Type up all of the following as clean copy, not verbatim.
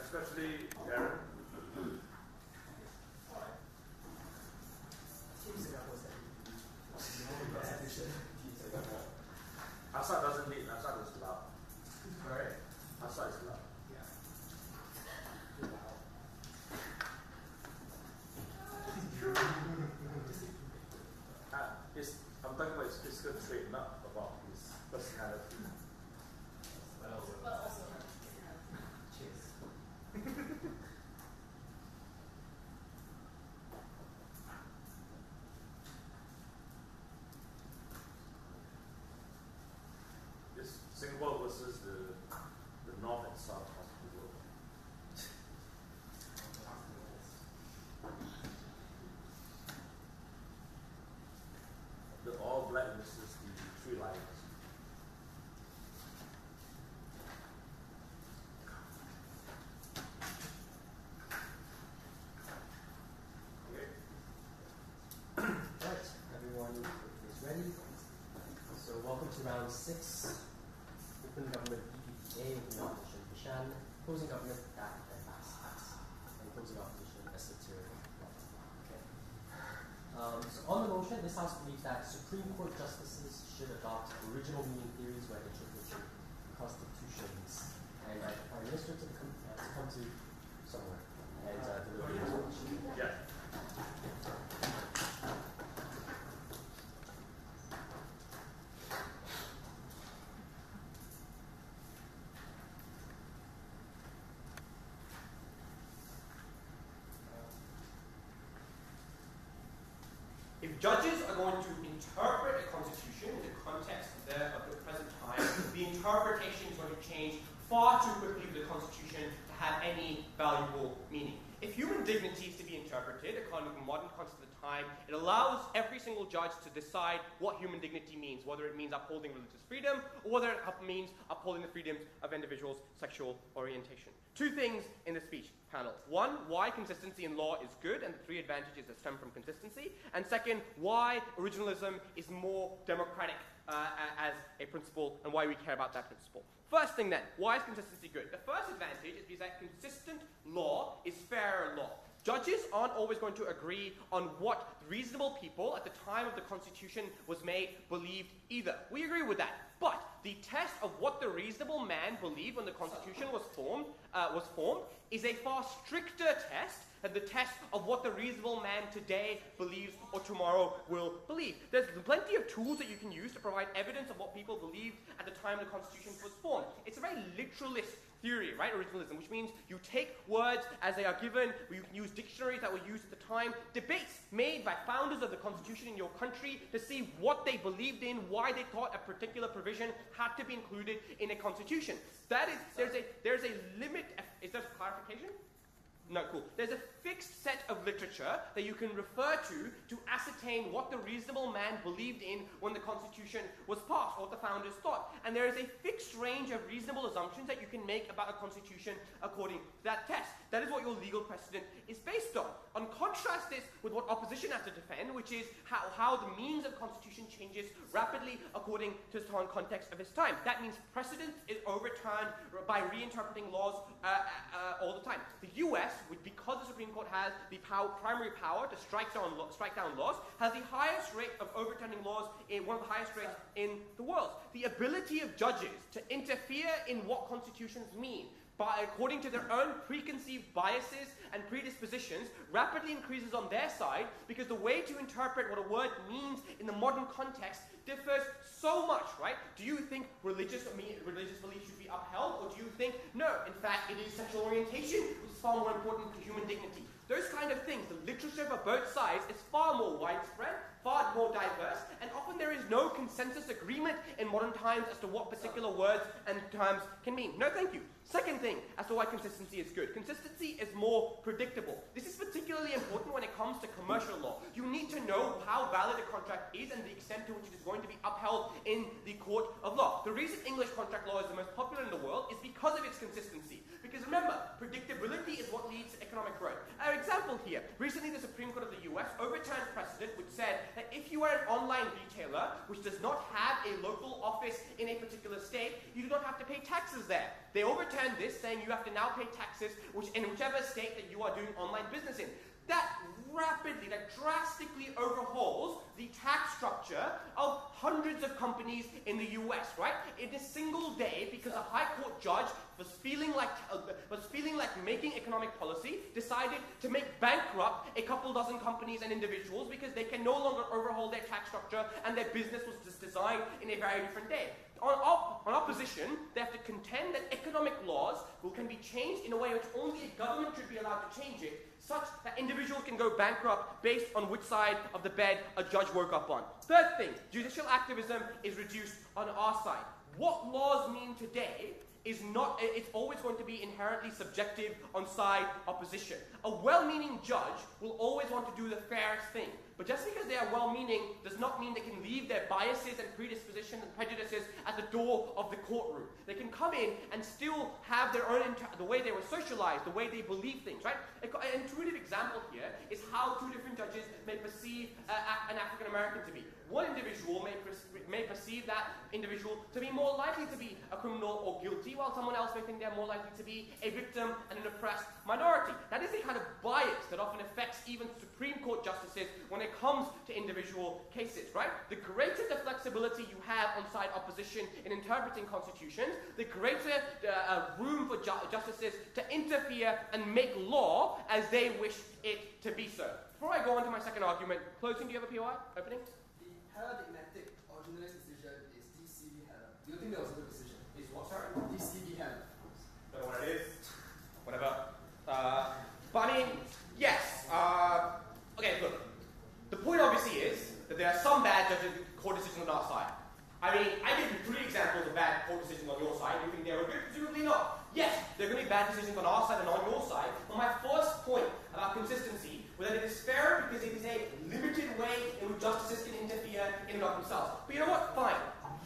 Especially Aaron. Asad doesn't need. Asad is loud. Sorry? Asad is loud. I'm talking about his physical trait, not about his personality. But also. Cheers. It's Singapore versus the north and south of the world. The all black versus the three lions. Okay. Right, everyone is ready. So welcome to round 6. Open government BPPA, open opposition Bishan, closing government Baxter, and closing opposition esoteric. Okay. So on the motion, this House believes that Supreme Court justices should adopt original meaning theories when interpreting constitutions. And the Prime Minister to come to somewhere and deliver his speech. Yeah. If judges are going to interpret a constitution in the context of the present time, the interpretation is going to change far too quickly for the constitution to have any valuable meaning. If human dignity is to be interpreted according to the modern concept of the time, it allows every single judge to decide what human dignity means, whether it means upholding religious freedom or whether it means upholding the freedoms of individuals' sexual orientation. Two things in the speech panel. One, why consistency in law is good and the 3 advantages that stem from consistency. And second, why originalism is more democratic as a principle and why we care about that principle. First thing then, why is consistency good? The first advantage is because that consistent law is fairer law. Judges aren't always going to agree on what reasonable people at the time of the Constitution was made believed either. We agree with that. But the test of what the reasonable man believed when the Constitution was formed is a far stricter test than the test of what the reasonable man today believes or tomorrow will believe. There's plenty of tools that you can use to provide evidence of what people believed at the time the Constitution was formed. It's a very literalist theory, right? Originalism, which means you take words as they are given, you can use dictionaries that were used at the time, debates made by founders of the Constitution in your country to see what they believed in, why they thought a particular provision had to be included in a Constitution. That is, there's a limit. Is there clarification? No, cool. There's a fixed set of literature that you can refer to ascertain what the reasonable man believed in when the Constitution was passed, or what the founders thought. And there is a fixed range of reasonable assumptions that you can make about a Constitution according to that test. That is what your legal precedent is based on. And contrast this with what opposition has to defend, which is how the means of Constitution changes rapidly according to the context of its time. That means precedent is overturned by reinterpreting laws all the time. The US, because the Supreme Court has the primary power to strike down laws, has the highest rate of overturning laws, one of the highest rates in the world. The ability of judges to interfere in what constitutions mean according to their own preconceived biases and predispositions rapidly increases on their side, because the way to interpret what a word means in the modern context differs so much, right? Do you think religious beliefs should be upheld, or do you think, no, in fact, it is sexual orientation which is far more important to human dignity? Those kind of things, the literature for both sides is far more widespread, far more diverse, and often there is no consensus agreement in modern times as to what particular words and terms can mean. No, thank you. Second thing as to why consistency is good. Consistency is more predictable. This is particularly important when it comes to commercial law. You need to know how valid a contract is and the extent to which it is going to be upheld in the court of law. The reason English contract law is the most popular in the world is because of its consistency. Because remember, predictability is what leads to economic growth. Our example here, recently the Supreme Court of the US overturned precedent which said that if you are an online retailer which does not have a local office in a particular state, you do not have to pay taxes there. They overturned this, saying you have to now pay taxes in whichever state that you are doing online business in. That rapidly, that drastically overhauls the tax structure of hundreds of companies in the US, right? In a single day, because a high court judge was feeling like making economic policy, decided to make bankrupt a couple dozen companies and individuals because they can no longer overhaul their tax structure and their business was just designed in a very different day. On opposition, they have to contend that economic laws can be changed in a way which only a government should be allowed to change it, such that individuals can go bankrupt based on which side of the bed a judge woke up on. Third thing, judicial activism is reduced on our side. What laws mean today is not, it's always going to be inherently subjective on side opposition. A well-meaning judge will always want to do the fairest thing. But just because they are well-meaning does not mean they can leave their biases and predispositions and prejudices at the door of the courtroom. They can come in and still have their own, the way they were socialized, the way they believe things, right? An intuitive example here is how two different judges may perceive an African American to be. One individual may perceive that individual to be more likely to be a criminal or guilty, while someone else may think they're more likely to be a victim and an oppressed minority. That is the kind of bias that often affects even Supreme Court justices when it comes to individual cases, right? The greater the flexibility you have on side opposition in interpreting constitutions, the greater room for justices to interfere and make law as they wish it to be so. Before I go on to my second argument, closing, do you have a POI? Opening? The paradigmatic originalist decision is DCB Heller. Do you think that was a good decision? Is what, sorry? DCB Heller. Don't know what it is. Whatever. But I mean, yes. Okay, look. The point obviously is that there are some bad court decisions on our side. I mean, I give you 3 examples of bad court decisions on your side. You think they were good? Presumably not. Yes, there are going to be bad decisions on our side and on your side. But my first point about consistency was that it is fair because it is a limited way in which justices can interfere in and of themselves. But you know what? Fine.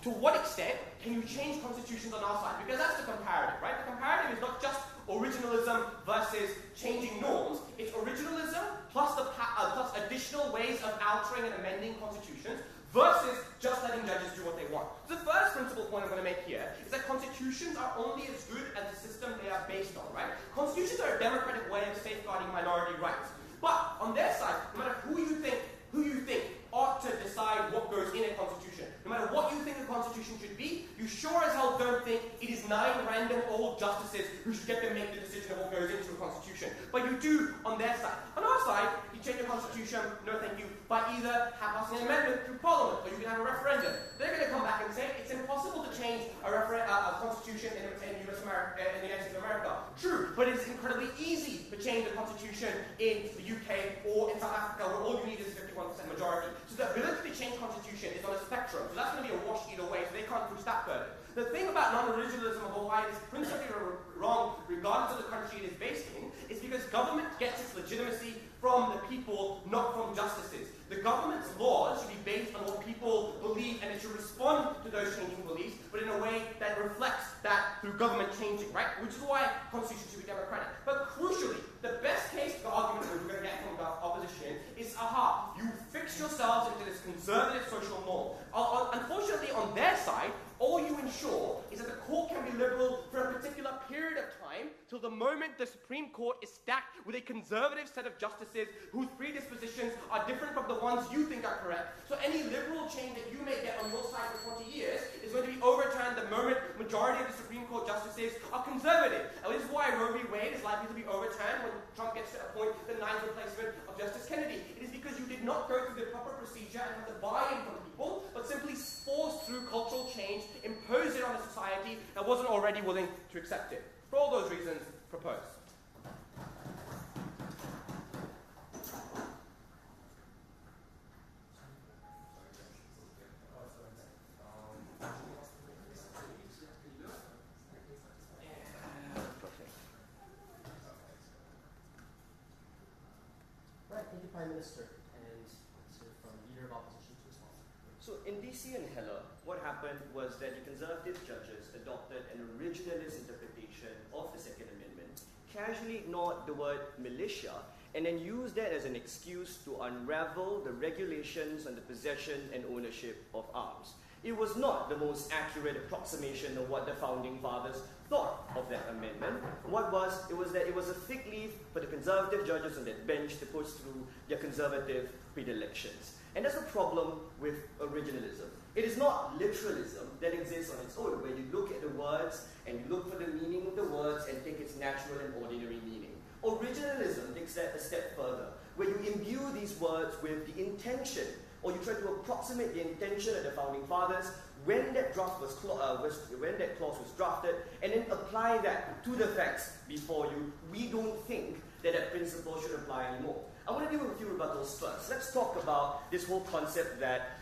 To what extent can you change constitutions on our side? Because that's the comparative, right? The comparative is not just originalism versus changing norms. It's originalism plus additional ways of altering and amending constitutions versus just letting judges do what they want. So the first principal point I'm going to make here is that constitutions are only as good as the system they are based on, right? Constitutions are a democratic way of safeguarding minority rights. But on their side, no matter who you think ought to decide what goes in a constitution, no matter what you think a constitution should be, you sure as hell don't think it is 9 random old justices who should get to make the decision of what goes into a constitution. But you do on their side. On our side, you change a constitution, no thank you, by either passing an amendment through Parliament, or you can have a referendum. They're going to come back and say it's impossible to change a constitution in the United States of America. True, but it's incredibly easy to change the constitution in the UK or in South Africa, where all you need is a 51% majority. So the ability to change constitution is on a spectrum. So that's going to be a wash either way, so they can't push that further. The thing about non-originalism of why it is principally wrong, regardless of the country it is based in, is because government gets its legitimacy from the people, not from justices. The government's laws should be based on what people believe, and it should respond to those changing beliefs, but in a way that reflects that through government changing, right? Which is why constitutions should be democratic. But crucially, the best case for the argument that we're going to get from the opposition is, you fix yourselves into this conservative social norm. Unfortunately, on their side, all you ensure is that the court can be liberal for a particular period of time till the moment the Supreme Court is stacked with a conservative set of justices whose predispositions are different from the ones you think are correct. So any liberal change that you may get on your side for 20 years is going to be overturned the moment majority of the Supreme Court justices are conservative. And this is why Roe v. Wade is likely to be overturned when Trump gets to appoint the 9th replacement of Justice Kennedy. It is because you did not go through the proper procedure and have the buy-in from people, but simply forced through cultural change, imposed it on a society that wasn't already willing to accept it. For all those reasons, propose. Right, thank you, Prime Minister, and from Leader of Opposition to respond. So in DC and Heller, what happened was that the conservative judges adopted an originalist interpretation of the Second Amendment, casually ignored the word militia, and then used that as an excuse to unravel the regulations on the possession and ownership of arms. It was not the most accurate approximation of what the founding fathers thought of that amendment. It was that it was a fig leaf for the conservative judges on that bench to push through their conservative predilections. And that's a problem with originalism. It is not literalism that exists on its own, where you look at the words and you look for the meaning of the words and take its natural and ordinary meaning. Originalism takes that a step further, where you imbue these words with the intention, or you try to approximate the intention of the founding fathers when that clause was drafted, and then apply that to the facts before you. We don't think that that principle should apply anymore. I want to deal with a few rebuttals first. Let's talk about this whole concept that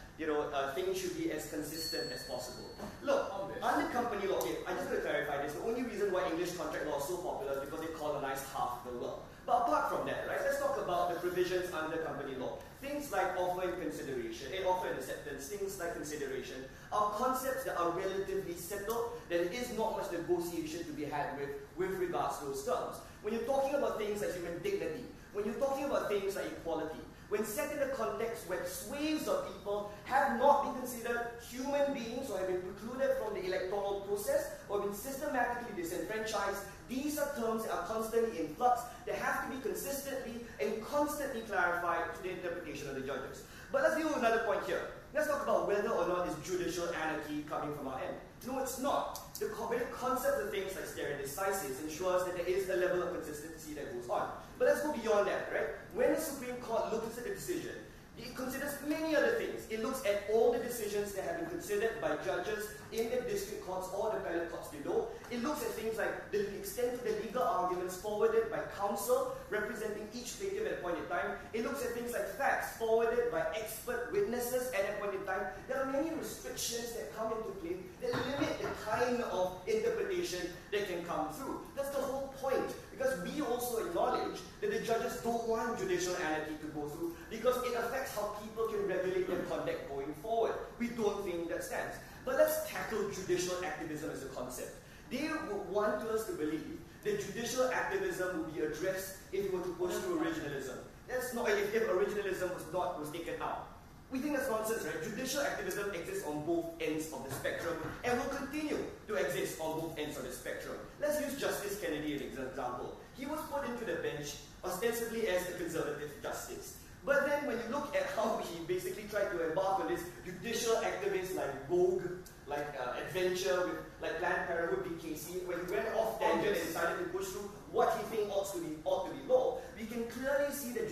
things should be as consistent as possible. Look, under company law, okay, I just want to clarify this. The only reason why English contract law is so popular is because they colonized half the world. But apart from that, right, let's talk about the provisions under company law. Things like offer and consideration, offer and acceptance, things like consideration, are concepts that are relatively settled, that there is not much negotiation to be had with regards to those terms. When you're talking about things like human dignity, when you're talking about things like equality, when set in a context where swathes of people have not been considered human beings or have been precluded from the electoral process or been systematically disenfranchised, these are terms that are constantly in flux that have to be consistently and constantly clarified to the interpretation of the judges. But let's deal with another point here. Let's talk about whether or not is judicial anarchy coming from our end. No, it's not. The very concept of things like stare decisis ensures that there is a level of consistency that goes on. But let's go beyond that, right? When the Supreme Court looks at the decision, it considers many other things. It looks at all the decisions that have been considered by judges in the district courts or the appellate courts below. It looks at things like the extent of the legal arguments forwarded by counsel representing each plaintiff at a point in time. It looks at things like facts forwarded by expert witnesses at a point in time. There are many restrictions that come into play that limit the kind of interpretation that can come through. That's the whole point. Because we also acknowledge that the judges don't want judicial anarchy to go through because it affects how people can regulate their conduct going forward. We don't think that stands. But let's tackle judicial activism as a concept. They would want us to believe that judicial activism would be addressed if we were to push through originalism. That's not if originalism was taken out. We think that's nonsense, right? Judicial activism exists on both ends of the spectrum and will continue to exist on both ends of the spectrum. Let's use Justice Kennedy as an example. He was put into the bench ostensibly as a conservative justice. But then when you look at how he basically tried to embark on this judicial activist like Vogue, like adventure with like Planned Parenthood Big Casey, when he went off tangent and decided to push through what he thinks ought to be law, we can clearly see that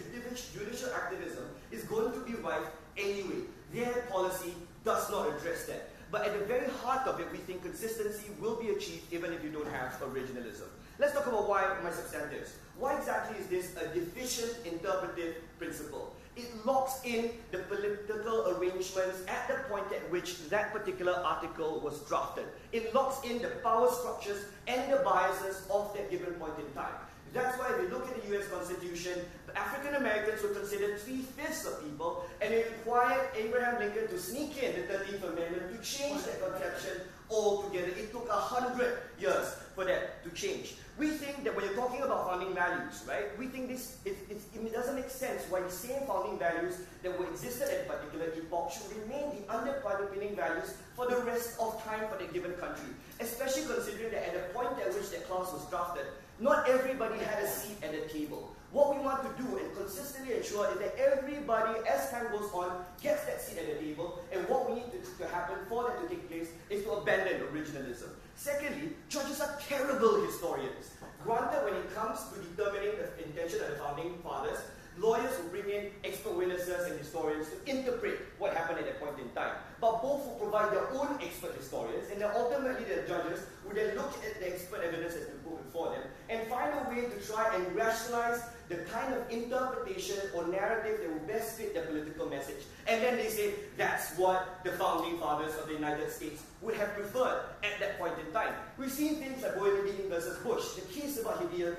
judicial activism is going to be right anyway. Their policy does not address that. But at the very heart of it, we think consistency will be achieved even if you don't have originalism. Let's talk about why my substantives. Why exactly is this a deficient interpretive principle? It locks in the political arrangements at the point at which that particular article was drafted. It locks in the power structures and the biases of that given point in time. That's why if you look at the US Constitution, African Americans were considered 3/5 of people, and it required Abraham Lincoln to sneak in the 13th Amendment to change that conception altogether. It took 100 years for that to change. We think that when you're talking about founding values, right, we think it doesn't make sense why the same founding values that were existed at a particular epoch should remain the underpinning values for the rest of time for the given country, especially considering that at the point at which that clause was drafted, not everybody had a seat at the table. What we want to do and consistently ensure is that everybody, as time goes on, gets that seat at the table, and what we need to happen for that to take place is to abandon originalism. Secondly, judges are terrible historians. Granted, when it comes to determining the intention of the founding fathers, lawyers will bring in expert witnesses and historians to interpret what happened at that point in time. But both will provide their own expert historians, and then ultimately the judges will then look at the expert evidence that's been put before them and find a way to try and rationalize the kind of interpretation or narrative that will best fit the political message. And then they say, that's what the founding fathers of the United States would have preferred at that point in time. We've seen things like Boyle versus Bush, the case about habeas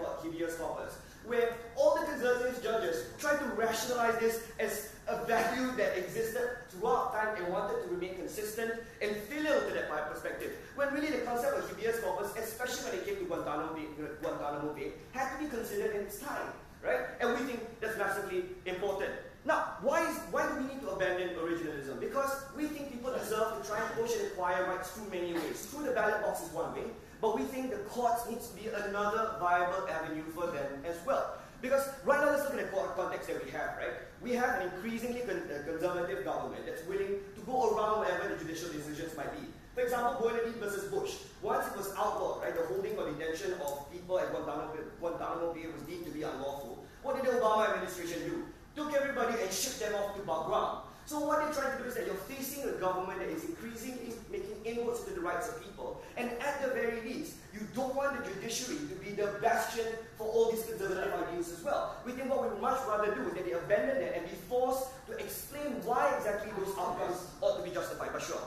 corpus, where all the conservative judges tried to rationalize this as a value that existed throughout time and wanted to remain consistent and filial to that perspective. When really the concept of habeas corpus, especially when it came to Guantanamo Bay, had to be considered in its time, right? And we think that's massively important. Now, why do we need to abandon originalism? Because we think people deserve to try and push acquire rights through many ways. Through the ballot box is one way, but we think the courts needs to be another viable avenue for them as well. Because right now, let's look at the context that we have, right? We have an increasingly conservative government that's willing to go around wherever the judicial decisions might be. For example, Boyle versus Bush. Once it was outlawed, right, the holding or detention of people at Guantanamo Bay was deemed to be unlawful. What did the Obama administration do? Took everybody and shipped them off to Bagram. So what they're trying to do is that you're facing a government that is increasingly making inroads into the rights of people. And at the very least, you don't want the judiciary to be the bastion for all these conservative ideals as well. We think what we would much rather do is that they abandon that and be forced to explain why exactly those outcomes ought to be justified. But sure.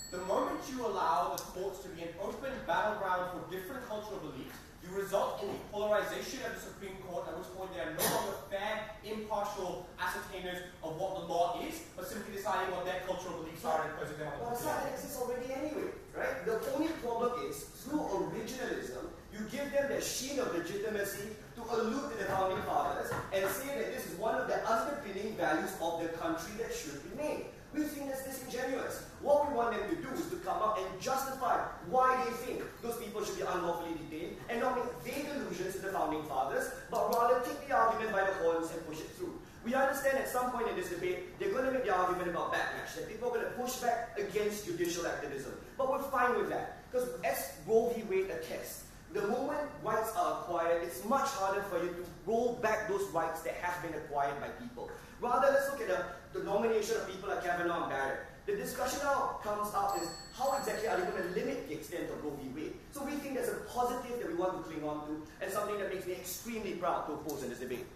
The moment you allow the courts to be an open battleground for different cultural beliefs, you result in the polarization of the Supreme Court, at which point they are no longer fair, impartial ascertainers of what the law is, but simply deciding what their cultural beliefs are and imposing them on the Well, that exists already anyway, right? The only problem is, through originalism, you give them the sheen of legitimacy to allude to the founding fathers and say that this is one of the underpinning values of the country that should remain. We think that's disingenuous. What we want them to do is to come out and justify why they think those people should be unlawfully detained and not make vague allusions to the founding fathers, but rather take the argument by the horns and push it through. We understand at some point in this debate, they're going to make the argument about backlash, that people are going to push back against judicial activism. But we're fine with that, because as Roe v. Wade attests, the moment rights are acquired, it's much harder for you to roll back those rights that have been acquired by people. Rather, let's look at the nomination of people like Kavanaugh and Barrett. The discussion now comes out is how exactly are they going to limit the extent of Roe v. Wade? So we think there's a positive that we want to cling on to, and something that makes me extremely proud to oppose in this debate.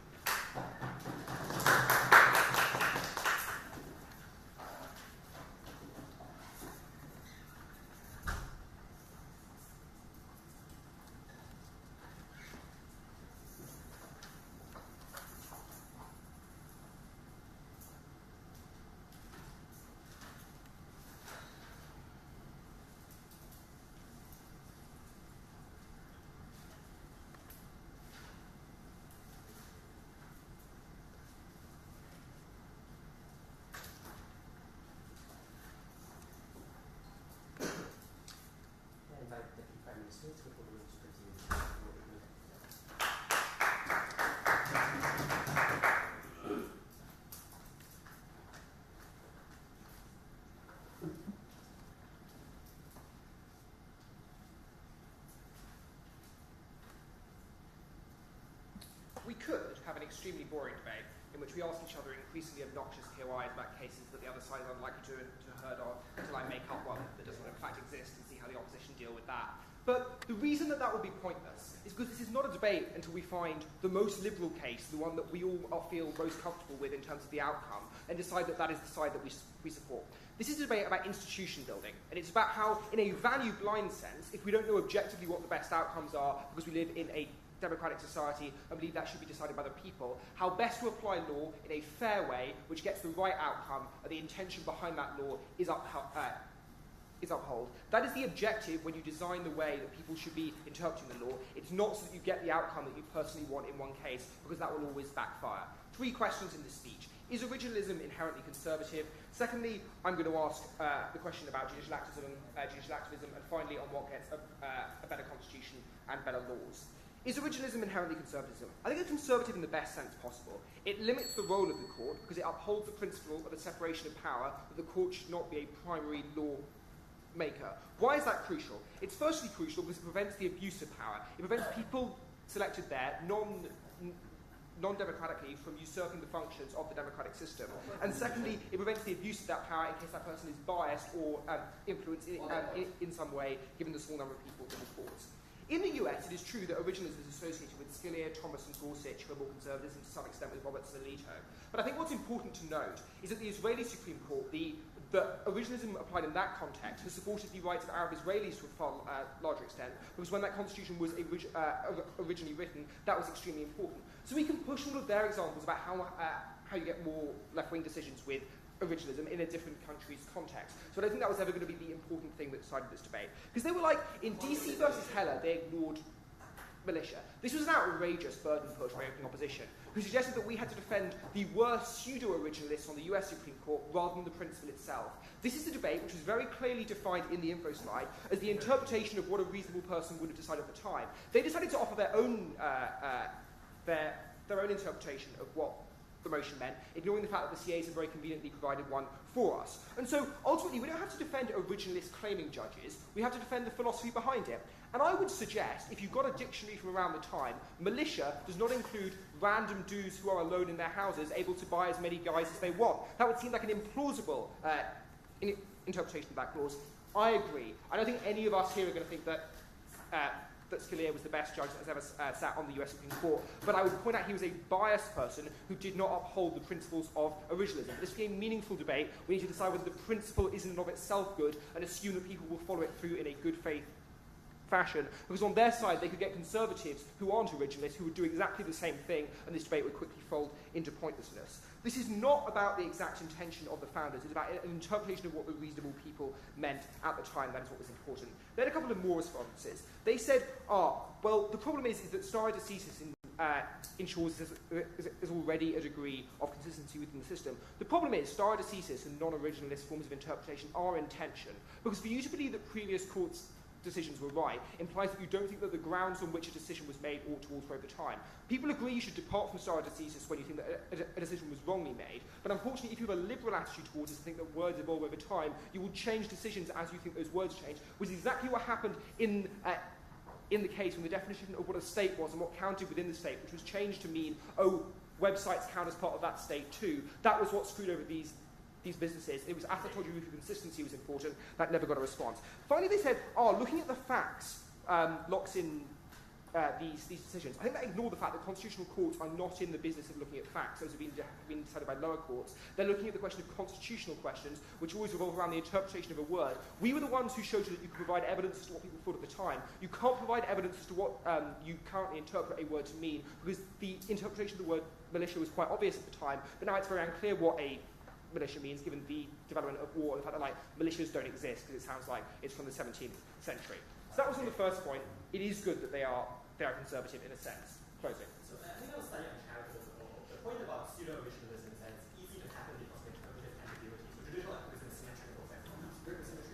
We could have an extremely boring debate in which we ask each other increasingly obnoxious KOIs about cases that the other side is unlikely to have heard of until I make up one that doesn't in fact exist and see how the opposition deal with that. But the reason that would be pointless is because this is not a debate until we find the most liberal case, the one that we all feel most comfortable with in terms of the outcome, and decide that that is the side that we support. This is a debate about institution building, and it's about how, in a value-blind sense, if we don't know objectively what the best outcomes are because we live in a democratic society and believe that should be decided by the people, how best to apply law in a fair way which gets the right outcome and the intention behind that law is upheld. That is the objective when you design the way that people should be interpreting the law. It's not so that you get the outcome that you personally want in one case, because that will always backfire. 3 questions in this speech. Is originalism inherently conservative? Secondly, I'm going to ask the question about judicial activism, and finally on what gets a better constitution and better laws. Is originalism inherently conservatism? I think it's conservative in the best sense possible. It limits the role of the court because it upholds the principle of the separation of power, that the court should not be a primary law maker. Why is that crucial? It's firstly crucial because it prevents the abuse of power. It prevents people selected there non-democratically from usurping the functions of the democratic system. And secondly, it prevents the abuse of that power in case that person is biased or influenced in some way, given the small number of people in the courts. In the US, it is true that originalism is associated with Scalia, Thomas, and Gorsuch, who are more conservatives, and to some extent with Roberts and Alito. But I think what's important to note is that the Israeli Supreme Court, the originalism applied in that context, has supported the rights of Arab Israelis to a far larger extent, because when that constitution was originally written, that was extremely important. So we can push all of their examples about how you get more left-wing decisions with originalism in a different country's context. So I don't think that was ever going to be the important thing that decided this debate. Because they were like, in DC versus Heller, they ignored militia. This was an outrageous burden pushed by opening opposition, who suggested that we had to defend the worst pseudo-originalists on the US Supreme Court rather than the principle itself. This is the debate which was very clearly defined in the Infoslide as the interpretation of what a reasonable person would have decided at the time. They decided to offer their own interpretation of what the motion meant, ignoring the fact that the CAs have very conveniently provided one for us. And so, ultimately, we don't have to defend originalist claiming judges, we have to defend the philosophy behind it. And I would suggest, if you've got a dictionary from around the time, militia does not include random dudes who are alone in their houses, able to buy as many guys as they want. That would seem like an implausible interpretation of that clause. I agree. I don't think any of us here are going to think that that Scalia was the best judge that has ever sat on the US Supreme Court, but I would point out he was a biased person who did not uphold the principles of originalism. For this to be a meaningful debate, we need to decide whether the principle is in and of itself good and assume that people will follow it through in a good faith fashion, because on their side they could get conservatives who aren't originalists who would do exactly the same thing, and this debate would quickly fold into pointlessness. This is not about the exact intention of the founders, it's about an interpretation of what the reasonable people meant at the time. That is what was important. They had a couple of more responses. They said, well, the problem is that stare decisis ensures there's already a degree of consistency within the system. The problem is stare decisis and non-originalist forms of interpretation are in tension, because for you to believe that previous courts' decisions were right implies that you don't think that the grounds on which a decision was made ought to alter over time. People agree you should depart from stare decisis when you think that a decision was wrongly made, but unfortunately if you have a liberal attitude towards it and think that words evolve over time, you will change decisions as you think those words change, which is exactly what happened in the case when the definition of what a state was and what counted within the state, which was changed to mean, websites count as part of that state too. That was what screwed over these businesses. It was after I told you consistency was important, that never got a response. Finally, they said, looking at the facts locks in these decisions. I think they ignore the fact that constitutional courts are not in the business of looking at facts. Those have been decided by lower courts. They're looking at the question of constitutional questions, which always revolve around the interpretation of a word. We were the ones who showed you that you can provide evidence as to what people thought at the time. You can't provide evidence as to what you currently interpret a word to mean, because the interpretation of the word militia was quite obvious at the time, but now it's very unclear what a militia means, given the development of war and the fact that militias don't exist, because it sounds like it's from the 17th century. So that was on the first point. It is good that they are conservative in a sense. Closing. So I think that was slightly uncharitable. The point about pseudo-originalism is that it's easy to happen because of interpretive ambiguity. So judicial activism is symmetrical.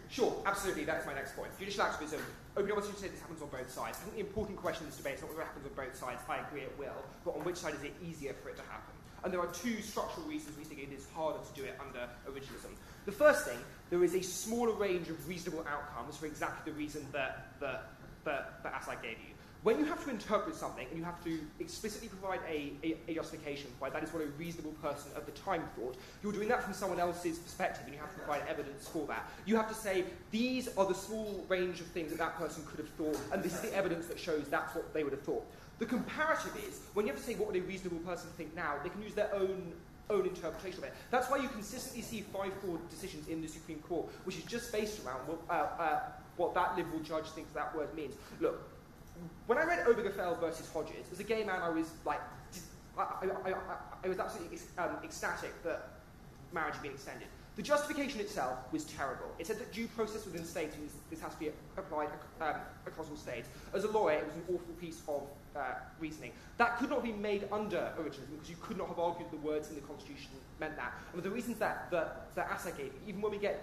Sure, absolutely. That's my next point. Judicial activism. Open opposition said this happens on both sides. I think the important question in this debate is not whether it happens on both sides. I agree it will, but on which side is it easier for it to happen? And there are two structural reasons we think it is harder to do it under originalism. The first thing, there is a smaller range of reasonable outcomes for exactly the reason that Asad gave you. When you have to interpret something and you have to explicitly provide a justification why that is what a reasonable person at the time thought, you're doing that from someone else's perspective and you have to provide evidence for that. You have to say, these are the small range of things that person could have thought, and this is the evidence that shows that's what they would have thought. The comparative is, when you have to say what would a reasonable person think now, they can use their own interpretation of it. That's why you consistently see 5-4 decisions in the Supreme Court, which is just based around what that liberal judge thinks that word means. Look, when I read Obergefell versus Hodges, as a gay man, I was I was absolutely ecstatic that marriage had been extended. The justification itself was terrible. It said that due process within states means this has to be applied across all states. As a lawyer, it was an awful piece of reasoning. That could not be made under originalism because you could not have argued the words in the Constitution meant that. And for the reasons that Asad gave, even when we get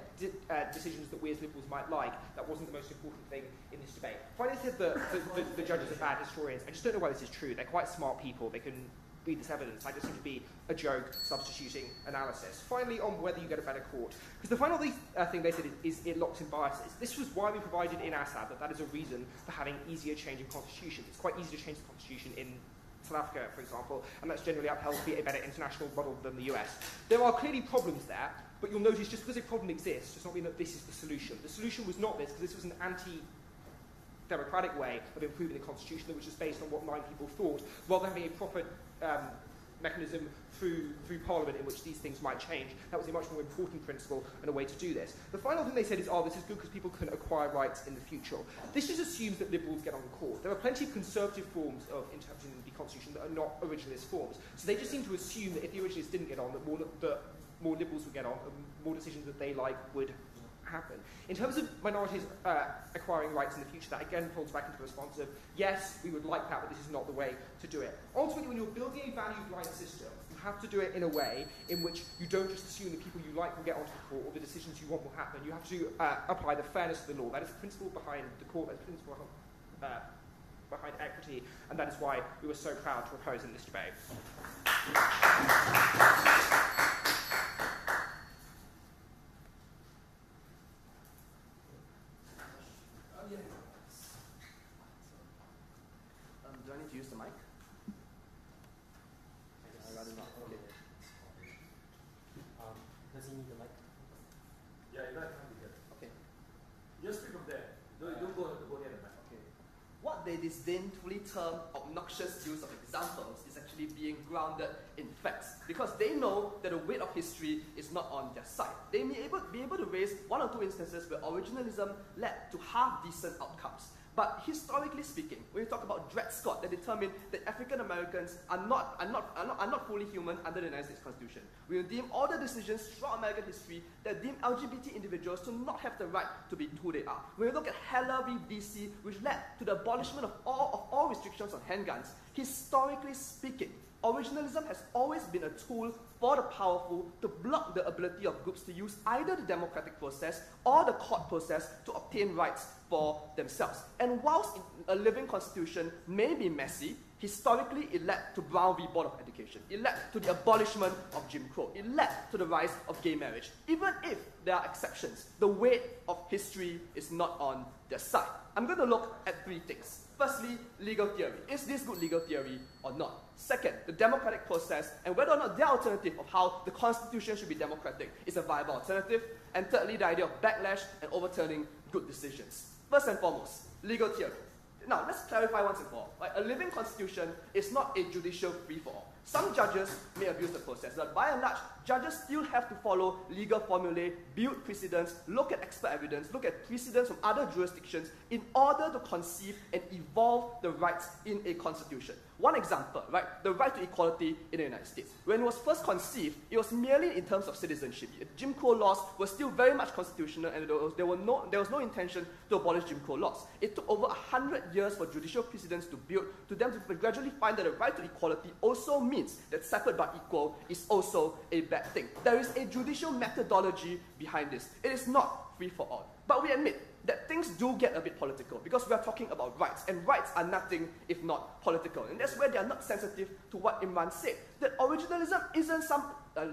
decisions that we as liberals might like, that wasn't the most important thing in this debate. Finally, said the judges are bad historians. I just don't know why this is true. They're quite smart people. They can read this evidence. I just seem to be a joke substituting analysis. Finally, on whether you get a better court. Because the final thing they said is it locks in biases. This was why we provided in Asad that is a reason for having easier change in constitutions. It's quite easy to change the constitution in South Africa, for example, and that's generally upheld to be a better international model than the US. There are clearly problems there, but you'll notice just because a problem exists does not mean that this is the solution. The solution was not this, because this was an anti-democratic way of improving the constitution that was just based on what 9 people thought, rather than having a proper mechanism through Parliament in which these things might change. That was a much more important principle and a way to do this. The final thing they said is, this is good because people can acquire rights in the future. This just assumes that liberals get on the court. There are plenty of conservative forms of interpreting the Constitution that are not originalist forms. So they just seem to assume that if the originalists didn't get on, that more liberals would get on, and more decisions that they like would happen. In terms of minorities acquiring rights in the future, that again folds back into the response of, yes, we would like that, but this is not the way to do it. Ultimately, when you're building a value-blind system, you have to do it in a way in which you don't just assume the people you like will get onto the court or the decisions you want will happen. You have to apply the fairness of the law. That is the principle behind the court, that's the principle behind equity, and that is why we were so proud to propose in this debate. Do I need to use the mic? I'd rather not. Okay. Does he need the mic? Yeah, you guys can't be here. Okay. Just speak from there. Don't go near the mic. Okay. What they disdainfully term obnoxious use of examples is actually being grounded in facts, because they know that the weight of history is not on their side. They may be able to raise one or two instances where originalism led to half-decent outcomes. But historically speaking, when we talk about Dred Scott, that determined that African Americans are not fully human under the United States Constitution. We will deem all the decisions throughout American history that deem LGBT individuals to not have the right to be who they are. When we look at Heller v. BC, which led to the abolishment of all restrictions on handguns, historically speaking, originalism has always been a tool for the powerful to block the ability of groups to use either the democratic process or the court process to obtain rights for themselves. And whilst a living constitution may be messy, historically it led to Brown v. Board of Education. It led to the abolishment of Jim Crow. It led to the rise of gay marriage. Even if there are exceptions, the weight of history is not on their side. I'm going to look at three things. Firstly, legal theory. Is this good legal theory or not? Second, the democratic process and whether or not the alternative of how the Constitution should be democratic is a viable alternative. And thirdly, the idea of backlash and overturning good decisions. First and foremost, legal theory. Now, let's clarify once and for all. Right? A living constitution is not a judicial free-for-all. Some judges may abuse the process, but by and large, judges still have to follow legal formulae, build precedents, look at expert evidence, look at precedents from other jurisdictions in order to conceive and evolve the rights in a constitution. One example, right, the right to equality in the United States. When it was first conceived, it was merely in terms of citizenship. Jim Crow laws were still very much constitutional, and there was no intention to abolish Jim Crow laws. It took over 100 years for judicial precedents to build, to them to gradually find that the right to equality also means that separate but equal is also a bad thing. There is a judicial methodology behind this. It is not free for all. But we admit that things do get a bit political because we are talking about rights, and rights are nothing if not political. And that's where they are not sensitive to what Imran said, that originalism isn't some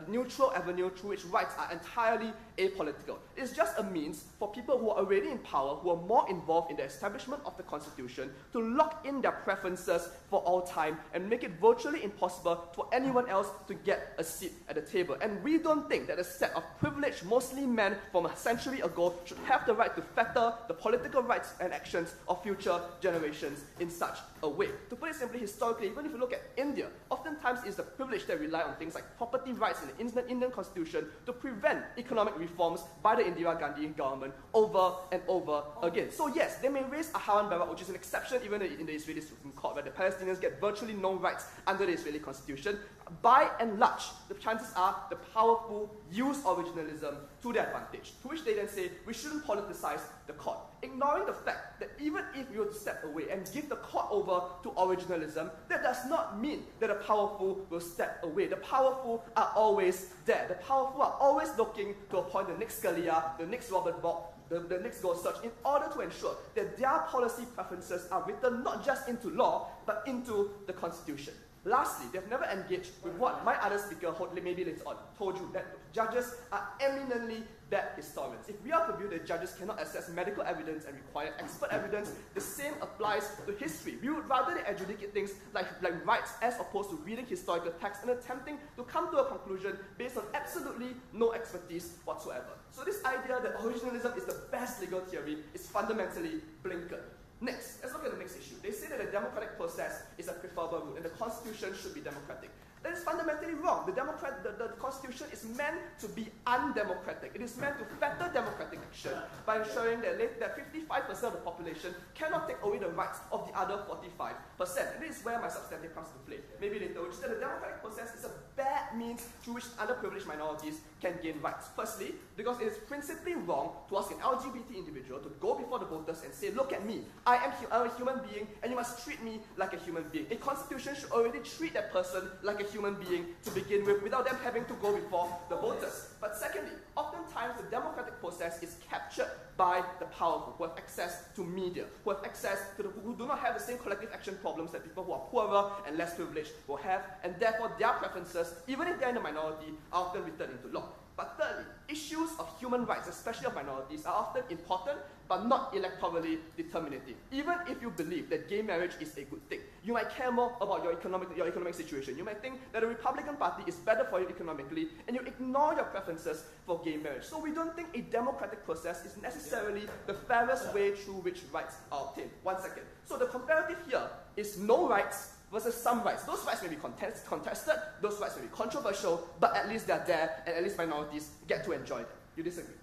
neutral avenue through which rights are entirely apolitical. It's just a means for people who are already in power, who are more involved in the establishment of the Constitution, to lock in their preferences for all time and make it virtually impossible for anyone else to get a seat at the table. And we don't think that a set of privileged, mostly men from a century ago should have the right to fetter the political rights and actions of future generations in such a way. To put it simply, historically, even if you look at India, oftentimes it's the privileged that rely on things like property rights in the Indian Constitution to prevent economic reforms by the Indira Gandhi government over and over again. So yes, they may raise a Hawan Barak, which is an exception even in the Israeli Supreme Court, where the Palestinians get virtually no rights under the Israeli Constitution. By and large, the chances are the powerful use originalism to their advantage, to which they then say we shouldn't politicize the court, ignoring the fact that even if we were to step away and give the court over to originalism, that does not mean that the powerful will step away. The powerful are always there. The powerful are always looking to appoint the next Scalia, the next Robert Bork, the next Gorsuch, in order to ensure that their policy preferences are written not just into law, but into the Constitution. Lastly, they've never engaged with what my other speaker, maybe later on, told you, that judges are eminently bad historians. If we are to view that judges cannot assess medical evidence and require expert evidence, the same applies to history. We would rather they adjudicate things like rights as opposed to reading historical texts and attempting to come to a conclusion based on absolutely no expertise whatsoever. So this idea that originalism is the best legal theory is fundamentally blinkered. Next, let's look at the next issue. They say that the democratic process is a preferable route and the Constitution should be democratic. That is fundamentally wrong. The Constitution is meant to be undemocratic. It is meant to fetter democratic action by ensuring that 55% of the population cannot take away the rights of the other 45%. And this is where my substantive comes into play. Maybe later, which is that the democratic process is a bad means through which underprivileged minorities can gain rights. Firstly, because it is principally wrong to ask an LGBT individual to go before the voters and say, look at me, I'm a human being, and you must treat me like a human being. A constitution should already treat that person like a human being to begin with, without them having to go before the voters. But secondly, oftentimes the democratic process is captured by the powerful, who have access to media, who have access to who do not have the same collective action problems that people who are poorer and less privileged will have, and therefore their preferences, even if they're in the minority, are often written into law. But thirdly, issues of human rights, especially of minorities, are often important but not electorally determinative. Even if you believe that gay marriage is a good thing, you might care more about your economic situation. You might think that the Republican Party is better for you economically, and you ignore your preferences for gay marriage. So we don't think a democratic process is necessarily the fairest way through which rights are obtained. 1 second. So the comparative here is no rights versus some rights. Those rights may be contested, those rights may be controversial, but at least they're there, and at least minorities get to enjoy them. You disagree?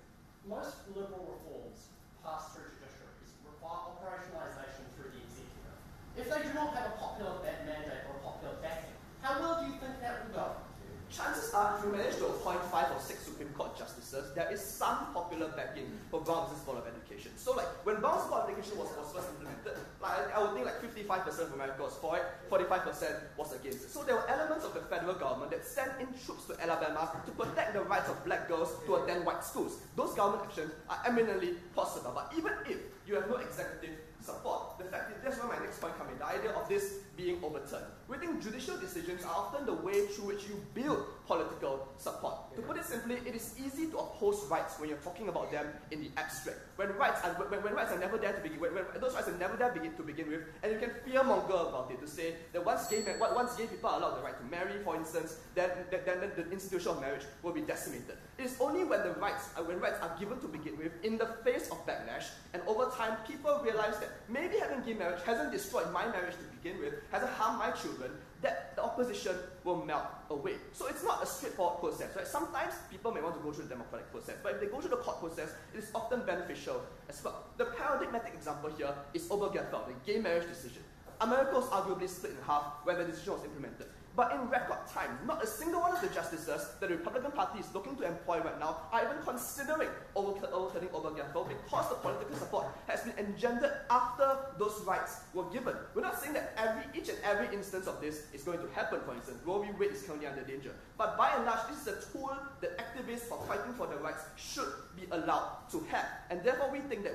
Most liberal reforms pass through judiciaries require operationalisation through the executive. If they do not have a popular mandate or a popular backing, how well do you think that will go? Chances are, if you manage to appoint 5 or 6 Supreme Court justices, there is some popular backing for Brown versus Board of Education. So, like, when Brown's Board of Education was first implemented, I would think like 55% of America was for it, 45% was against it. So there were elements of the federal government that sent in troops to Alabama to protect the rights of black girls to attend white schools. Those government actions are eminently possible. But even if you have no executive support, the fact is, that's where my next point comes in, the idea of this being overturned. We think judicial decisions are often the way through which you build political support. To put it simply, it is easy to oppose rights when you're talking about them in the abstract. When rights are never there to begin with, when those rights are never there to begin with, and you can fearmonger about it to say that once gay people are allowed the right to marry, for instance, then the institution of marriage will be decimated. It is only when rights are given to begin with, in the face of backlash, and over time people realize that maybe having gay marriage hasn't destroyed my marriage to begin with, hasn't harmed my children, that the opposition will melt away. So it's not a straightforward process, right? Sometimes people may want to go through the democratic process, but if they go through the court process, it is often beneficial as well. The paradigmatic example here is Obergefell, the gay marriage decision. America was arguably split in half when the decision was implemented. But in record time, not a single one of the justices that the Republican Party is looking to employ right now are even considering overturning Obergefell because the political support has been engendered after those rights were given. We're not saying that each and every instance of this is going to happen, for instance. Roe v. Wade is currently under danger. But by and large, this is a tool that activists for fighting for their rights should be allowed to have. And therefore, we think that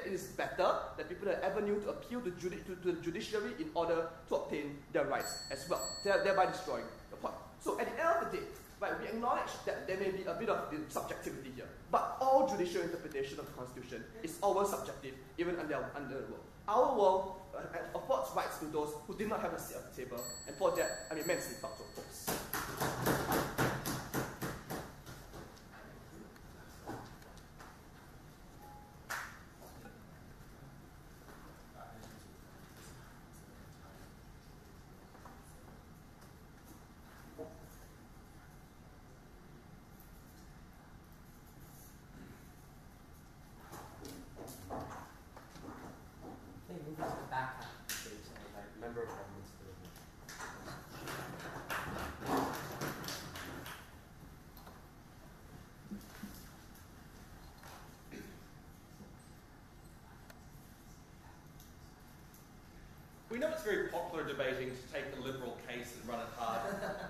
it is better that people have an avenue to appeal to the judiciary in order to obtain their rights as well, thereby destroying the point. So at the end of the day, right, we acknowledge that there may be a bit of subjectivity here, but all judicial interpretation of the Constitution is always subjective, even under the world. Our world affords rights to those who did not have a seat at the table, and for that, I'm immensely proud to oppose. We know it's very popular debating to take the liberal case and run it hard,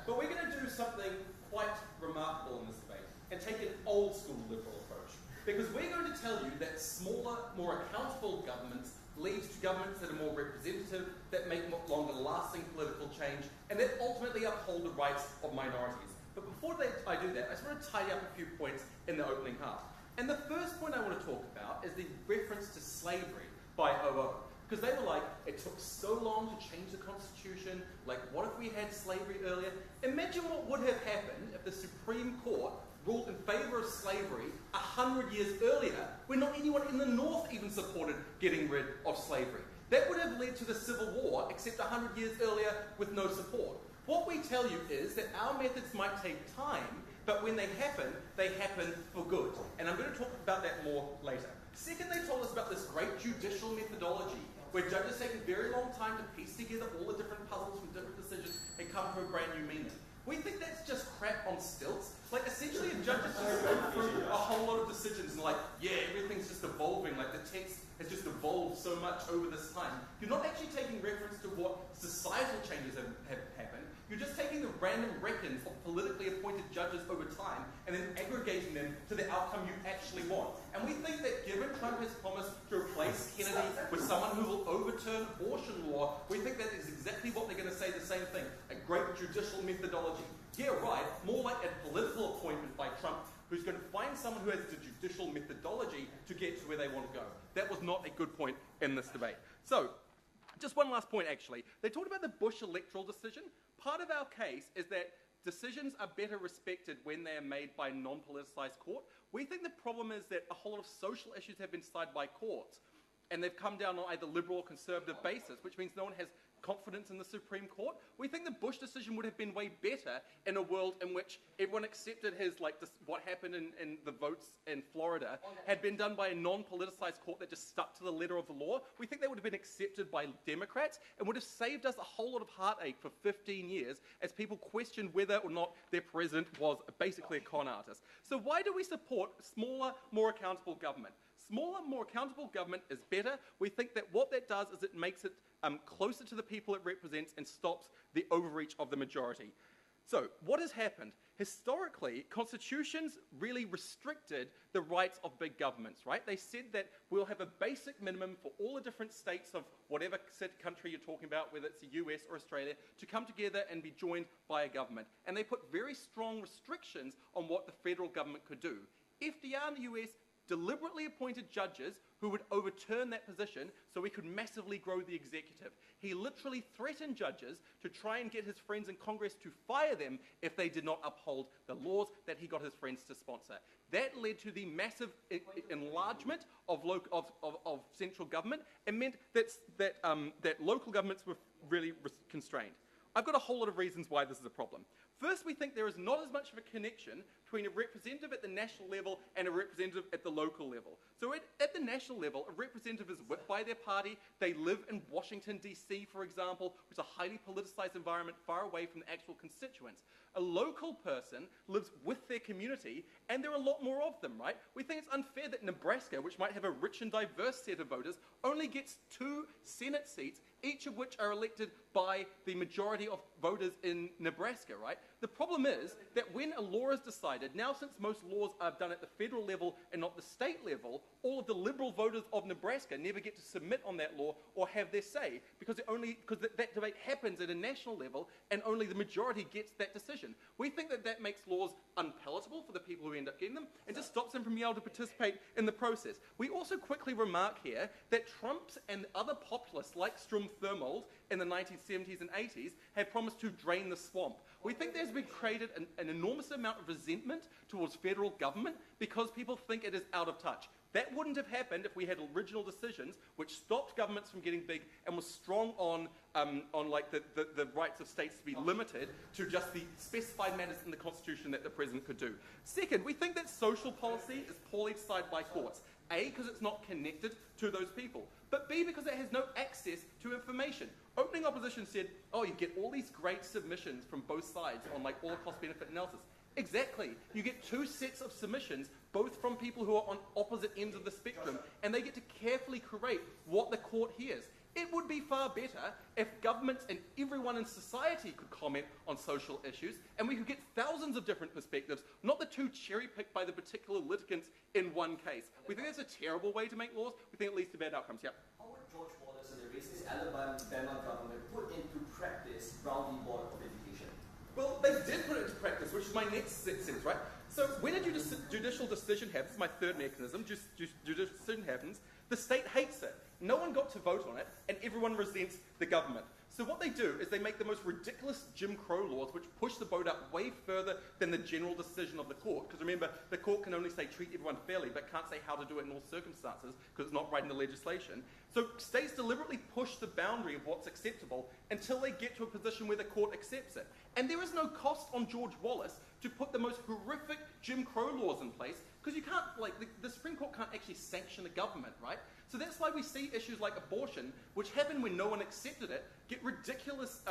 but we're going to do something quite remarkable in this debate and take an old school liberal approach. Because we're going to tell you that smaller, more accountable governments leads to governments that are more representative, that make longer lasting political change, and that ultimately uphold the rights of minorities. But before I do that, I just want to tidy up a few points in the opening half. And the first point I want to talk about is the reference to slavery by OO. Because they were like, it took so long to change the Constitution, like what if we had slavery earlier? Imagine what would have happened if the Supreme Court ruled in favour of slavery 100 years earlier, when not anyone in the North even supported getting rid of slavery. That would have led to the Civil War, except 100 years earlier with no support. What we tell you is that our methods might take time, but when they happen for good. And I'm going to talk about that more later. Second, they told us about this great judicial methodology, where judges take a very long time to piece together all the different puzzles from different decisions and come to a brand new meaning. We think that's just crap on stilts. Like, essentially, a judge is just going through a whole lot of decisions and like, yeah, everything's just evolving, like the text has just evolved so much over this time. You're not actually taking reference to what societal changes have happened. You're just taking the random reckons of politically appointed judges over time and then aggregating them to the outcome you actually want. And we think that given Trump has promised to replace Kennedy with someone who will overturn abortion law, we think that is exactly what they're going to say the same thing. A great judicial methodology. Yeah, right. More like a political appointment by Trump who's going to find someone who has the judicial methodology to get to where they want to go. That was not a good point in this debate. So, just one last point actually. They talked about the Bush electoral decision. Part of our case is that decisions are better respected when they are made by a non-politicized court. We think the problem is that a whole lot of social issues have been decided by courts, and they've come down on either liberal or conservative basis, which means no one has confidence in the Supreme Court. We think the Bush decision would have been way better in a world in which everyone accepted his, like, what happened in the votes in Florida had been done by a non-politicized court that just stuck to the letter of the law. We think that would have been accepted by Democrats and would have saved us a whole lot of heartache for 15 years as people questioned whether or not their president was basically a con artist. So why do we support smaller, more accountable government? Smaller, more accountable government is better. We think that what that does is it makes it closer to the people it represents and stops the overreach of the majority. So, what has happened? Historically, constitutions really restricted the rights of big governments, right? They said that we'll have a basic minimum for all the different states of whatever country you're talking about, whether it's the US or Australia, to come together and be joined by a government. And they put very strong restrictions on what the federal government could do. FDR in the US deliberately appointed judges who would overturn that position so we could massively grow the executive. He literally threatened judges to try and get his friends in Congress to fire them if they did not uphold the laws that he got his friends to sponsor. That led to the massive enlargement of central government and meant that local governments were really constrained. I've got a whole lot of reasons why this is a problem. First, we think there is not as much of a connection between a representative at the national level and a representative at the local level. So at the national level, a representative is whipped by their party. They live in Washington, D.C., for example, which is a highly politicized environment far away from the actual constituents. A local person lives with their community, and there are a lot more of them, right? We think it's unfair that Nebraska, which might have a rich and diverse set of voters, only gets 2 Senate seats, each of which are elected by the majority of voters in Nebraska, right? The problem is that when a law is decided, now since most laws are done at the federal level and not the state level, all of the liberal voters of Nebraska never get to submit on that law or have their say because that debate happens at a national level and only the majority gets that decision. We think that that makes laws unpalatable for the people who end up getting them and just stops them from being able to participate in the process. We also quickly remark here that Trumps and other populists like Strom Thurmond in the 1970s and 80s have promised to drain the swamp. We think there's been created an enormous amount of resentment towards federal government because people think it is out of touch. That wouldn't have happened if we had original decisions which stopped governments from getting big and was strong on like the rights of states to be limited to just the specified matters in the Constitution that the president could do. Second, we think that social policy is poorly decided by courts. A, because it's not connected to those people, but B, because it has no access to information. Opening opposition said, oh, you get all these great submissions from both sides on like all cost-benefit analysis. Exactly. You get 2 sets of submissions, both from people who are on opposite ends of the spectrum, and they get to carefully curate what the court hears. It would be far better if governments and everyone in society could comment on social issues, and we could get thousands of different perspectives, not the 2 cherry-picked by the particular litigants in one case. We think that's a terrible way to make laws. We think it leads to bad outcomes. Yeah. How would George Wallace and the racist Alabama government put into practice Brown v. Board of Education? Well, they did put it into practice, which is my next sentence, right? So when a judicial decision happens, my third mechanism, judicial decision happens, the state hates it. No one got to vote on it, and everyone resents the government. So what they do is they make the most ridiculous Jim Crow laws, which push the vote up way further than the general decision of the court. Because remember, the court can only say treat everyone fairly, but can't say how to do it in all circumstances, because it's not right in the legislation. So states deliberately push the boundary of what's acceptable until they get to a position where the court accepts it. And there is no cost on George Wallace to put the most horrific Jim Crow laws in place, because you can't, like, the Supreme Court can't actually sanction a government, right? So that's why we see issues like abortion, which happen when no one accepted it, get ridiculous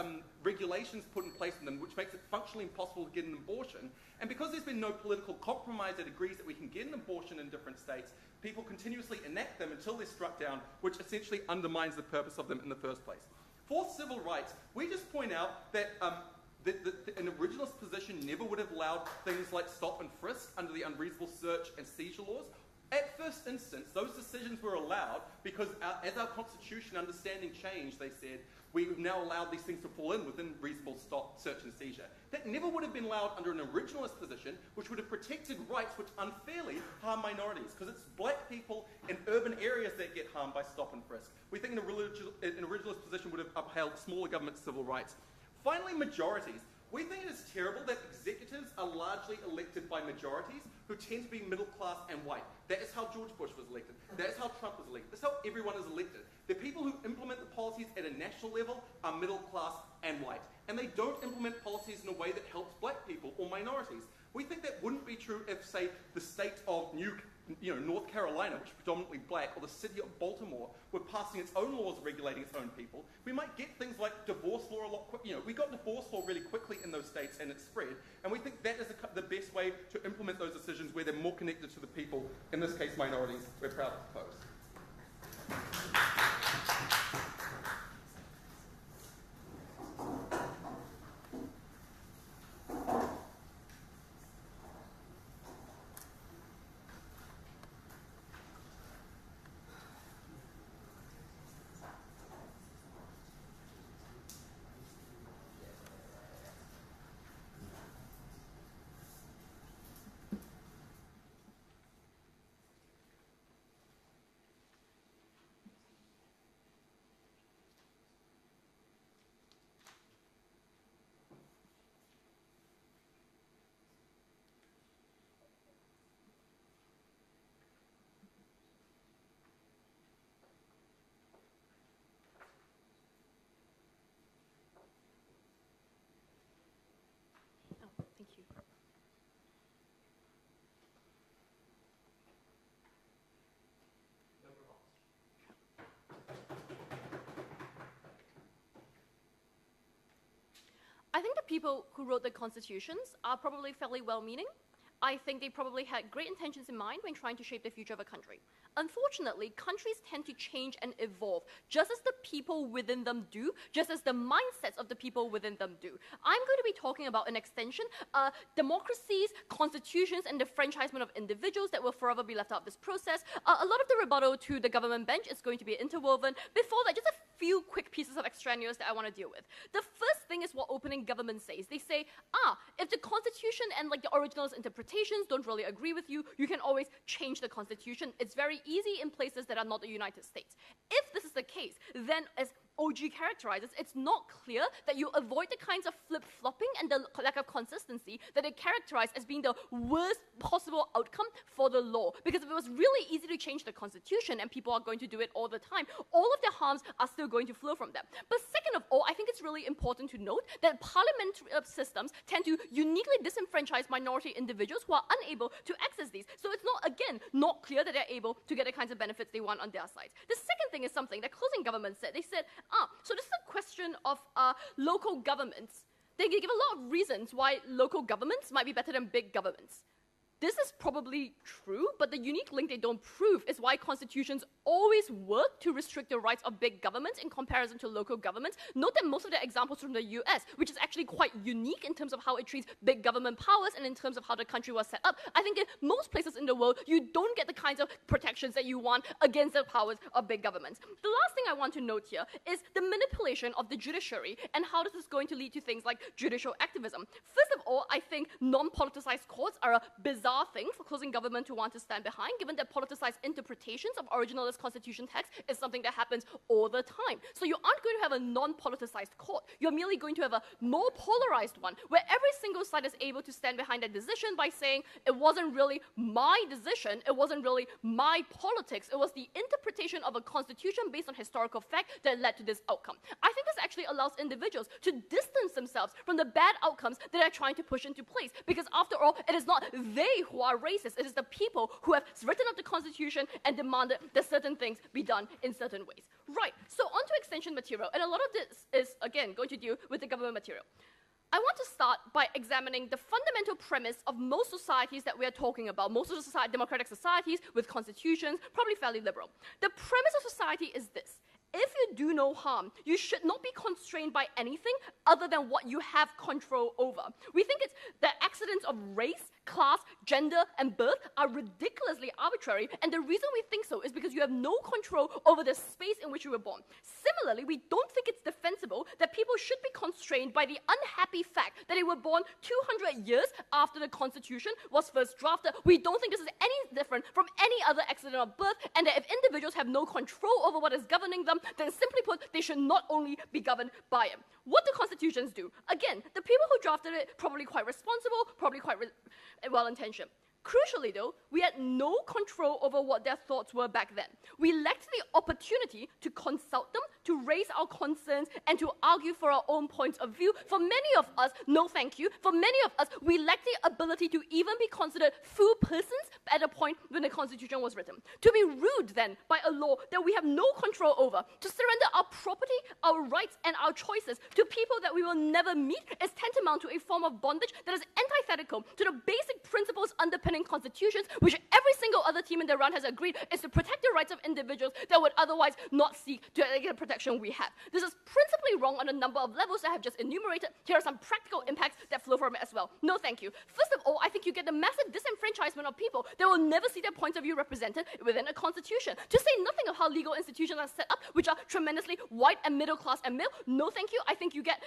regulations put in place in them, which makes it functionally impossible to get an abortion. And because there's been no political compromise that agrees that we can get an abortion in different states, people continuously enact them until they're struck down, which essentially undermines the purpose of them in the first place. For civil rights, we just point out that an originalist position never would have allowed things like stop and frisk under the unreasonable search and seizure laws. At first instance, those decisions were allowed because as our constitution understanding changed, they said, we've now allowed these things to fall in within reasonable stop, search and seizure. That never would have been allowed under an originalist position, which would have protected rights which unfairly harm minorities, because it's black people in urban areas that get harmed by stop and frisk. We think an originalist position would have upheld smaller government civil rights. Finally, majorities. We think it is terrible that executives are largely elected by majorities who tend to be middle class and white. That is how George Bush was elected. That is how Trump was elected. That's how everyone is elected. The people who implement the policies at a national level are middle class and white. And they don't implement policies in a way that helps black people or minorities. We think that wouldn't be true if, say, the state of North Carolina, which is predominantly black, or the city of Baltimore were passing its own laws regulating its own people. We might get things like divorce law a lot quicker. We got divorce law really quickly in those states and it spread. And we think that is the best way to implement those decisions where they're more connected to the people, in this case minorities, we're proud to propose. Thank you. I think the people who wrote the constitutions are probably fairly well-meaning. I think they probably had great intentions in mind when trying to shape the future of a country. Unfortunately, countries tend to change and evolve, just as the people within them do, just as the mindsets of the people within them do. I'm going to be talking about an extension, democracies, constitutions, and the franchisement of individuals that will forever be left out of this process. A lot of the rebuttal to the government bench is going to be interwoven. Before that, just a few quick pieces of extraneous that I want to deal with. The first thing is what opening government says. They say, if the constitution and the originalist interpretations don't really agree with you, you can always change the constitution. It's very easy in places that are not the United States. If this is the case, then as OG characterizes, it's not clear that you avoid the kinds of flip-flopping and the lack of consistency that it characterized as being the worst possible outcome for the law. Because if it was really easy to change the constitution and people are going to do it all the time, all of the harms are still going to flow from that. But second of all, I think it's really important to note that parliamentary systems tend to uniquely disenfranchise minority individuals who are unable to access these. So it's not, again, not clear that they're able to get the kinds of benefits they want on their side. The second thing is something that closing government said. They said, so this is a question of local governments. They give a lot of reasons why local governments might be better than big governments. This is probably true, but the unique link they don't prove is why constitutions always work to restrict the rights of big governments in comparison to local governments. Note that most of the examples from the US, which is actually quite unique in terms of how it treats big government powers and in terms of how the country was set up. I think in most places in the world, you don't get the kinds of protections that you want against the powers of big governments. The last thing I want to note here is the manipulation of the judiciary and how this is going to lead to things like judicial activism. First of all, I think non-politicized courts are a bizarre bizarre thing for closing government to want to stand behind, given that politicized interpretations of originalist constitution text is something that happens all the time. So you aren't going to have a non-politicized court. You're merely going to have a more polarized one, where every single side is able to stand behind that decision by saying, it wasn't really my decision, it wasn't really my politics, it was the interpretation of a constitution based on historical fact that led to this outcome. I think this actually allows individuals to distance themselves from the bad outcomes that they're trying to push into place, because after all, it is not they who are racist, it is the people who have written up the constitution and demanded that certain things be done in certain ways. Right, so on to extension material, and a lot of this is, again, going to deal with the government material. I want to start by examining the fundamental premise of most societies that we are talking about, most of the democratic societies with constitutions, probably fairly liberal. The premise of society is this: if you do no harm, you should not be constrained by anything other than what you have control over. We think it's the accidents of race, class, gender, and birth are ridiculously arbitrary, and the reason we think so is because you have no control over the space in which you were born. Similarly, we don't think it's defensible that people should be constrained by the unhappy fact that they were born 200 years after the Constitution was first drafted. We don't think this is any different from any other accident of birth, and that if individuals have no control over what is governing them, then simply put, they should not only be governed by it. What do constitutions do? Again, the people who drafted it, probably quite responsible, probably quite well-intentioned. Crucially, though, we had no control over what their thoughts were back then. We lacked the opportunity to consult them, to raise our concerns, and to argue for our own points of view. For many of us, no thank you. For many of us, we lacked the ability to even be considered full persons at a point when the Constitution was written. To be ruled, then, by a law that we have no control over, to surrender our property, our rights, and our choices to people that we will never meet is tantamount to a form of bondage that is antithetical to the basic principles underpinning constitutions, which every single other team in the round has agreed is to protect the rights of individuals that would otherwise not seek to get the protection we have. This is principally wrong on a number of levels that I have just enumerated. Here are some practical impacts that flow from it as well. No thank you. First of all, I think you get the massive disenfranchisement of people that will never see their points of view represented within a constitution. To say nothing of how legal institutions are set up, which are tremendously white and middle class and male. No thank you. I think you get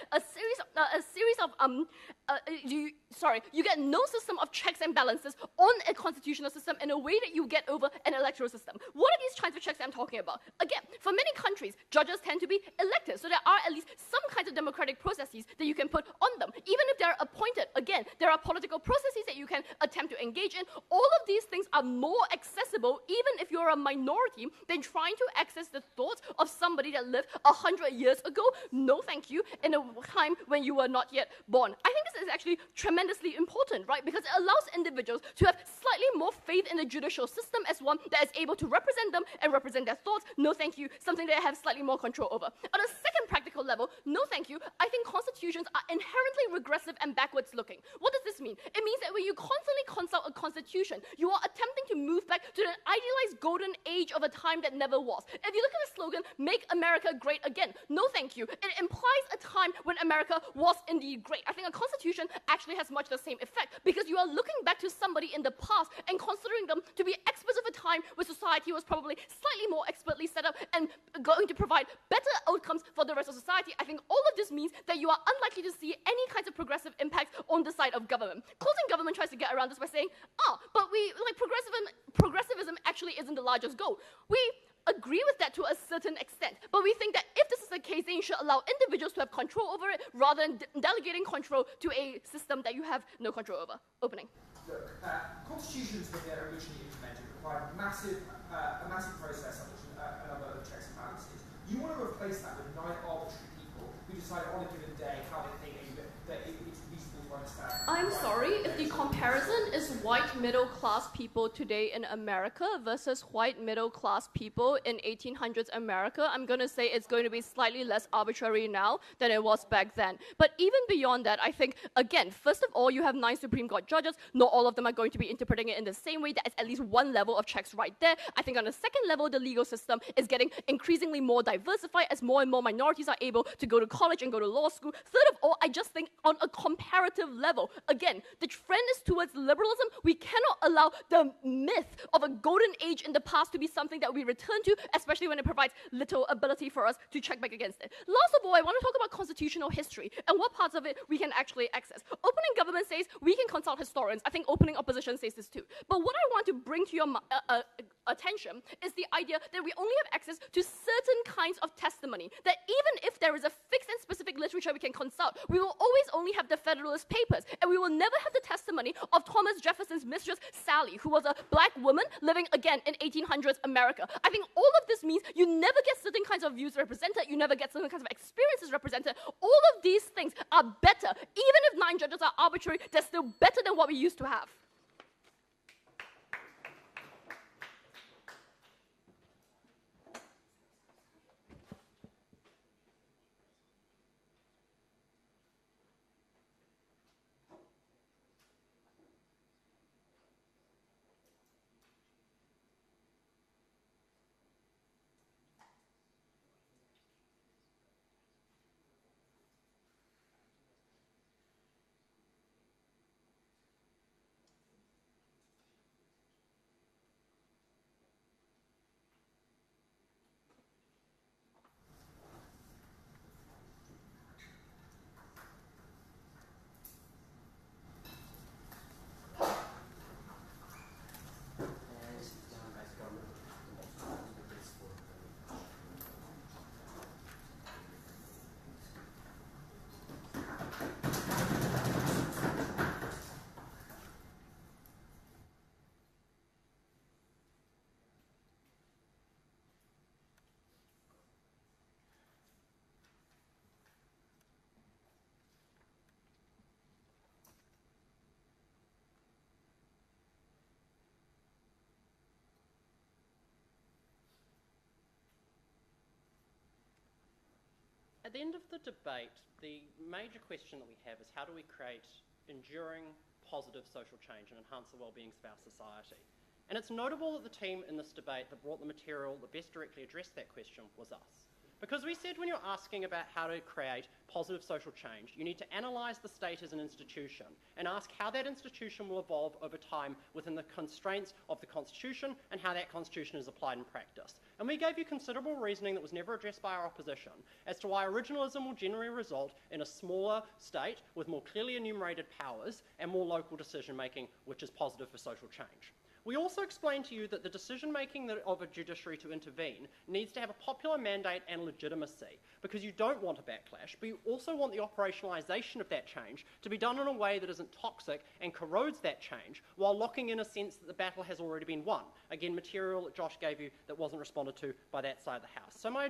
you get no system of checks and balances on a constitutional system in a way that you get over an electoral system. What are these kinds of checks I'm talking about? Again, for many countries, judges tend to be elected, so there are at least some kinds of democratic processes that you can put on them. Even if they're appointed, again, there are political processes that you can attempt to engage in. All of these things are more accessible, even if you're a minority, than trying to access the thoughts of somebody that lived 100 years ago. No thank you, in a time when you were not yet born. I think this is actually tremendously important, right? Because it allows individuals to have slightly more faith in the judicial system as one that is able to represent them and represent their thoughts. No thank you, something that I have slightly more control over. On a second practical level, no thank you, I think constitutions are inherently regressive and backwards looking. What does this mean? It means that when you constantly consult a constitution, you are attempting to move back to the idealized golden age of a time that never was. If you look at the slogan, "Make America Great Again," no thank you. It implies a time when America was indeed great. I think a constitution actually has much the same effect, because you are looking back to somebody in the past and considering them to be experts of a time where society was probably slightly more expertly set up and going to provide better outcomes for the rest of society. I think all of this means that you are unlikely to see any kinds of progressive impacts on the side of government. Closing government tries to get around this by saying, but progressivism actually isn't the largest goal. We agree with that to a certain extent, but we think that if this is the case, then you should allow individuals to have control over it rather than delegating control to a system that you have no control over. Opening. Look, constitutions, when they're originally implemented, require a massive process of a number of checks and balances. You want to replace that with 9 arbitrary people who decide on a given day how they think that it's feasible to understand. I'm sorry, if the comparison is white middle class people today in America versus white middle class people in 1800s America, I'm going to say it's going to be slightly less arbitrary now than it was back then. But even beyond that, I think, again, first of all, you have 9 Supreme Court judges. Not all of them are going to be interpreting it in the same way. That is at least one level of checks right there. I think on a second level, the legal system is getting increasingly more diversified as more and more minorities are able to go to college and go to law school. Third of all, I just think on a comparative level, again, the trend is towards liberalism. We cannot allow the myth of a golden age in the past to be something that we return to, especially when it provides little ability for us to check back against it. Last of all, I want to talk about constitutional history and what parts of it we can actually access. Opening government says we can consult historians. I think opening opposition says this too. But what I want to bring to your attention is the idea that we only have access to certain kinds of testimony, that even if there is a fixed and specific literature we can consult, we will always only have the Federalist Papers, and we will never have the testimony of Thomas Jefferson's mistress, Sally, who was a black woman living, again, in 1800s America. I think all of this means you never get certain kinds of views represented, you never get certain kinds of experiences represented. All of these things are better. Even if 9 judges are arbitrary, they're still better than what we used to have. At the end of the debate, the major question that we have is how do we create enduring, positive social change and enhance the well-being of our society? And it's notable that the team in this debate that brought the material that best directly addressed that question was us. Because we said when you're asking about how to create positive social change, you need to analyse the state as an institution and ask how that institution will evolve over time within the constraints of the Constitution and how that Constitution is applied in practice. And we gave you considerable reasoning that was never addressed by our opposition as to why originalism will generally result in a smaller state with more clearly enumerated powers and more local decision-making, which is positive for social change. We also explained to you that the decision-making of a judiciary to intervene needs to have a popular mandate and legitimacy, because you don't want a backlash, but you also want the operationalisation of that change to be done in a way that isn't toxic and corrodes that change, while locking in a sense that the battle has already been won. Again, material that Josh gave you that wasn't responded to by that side of the House. So my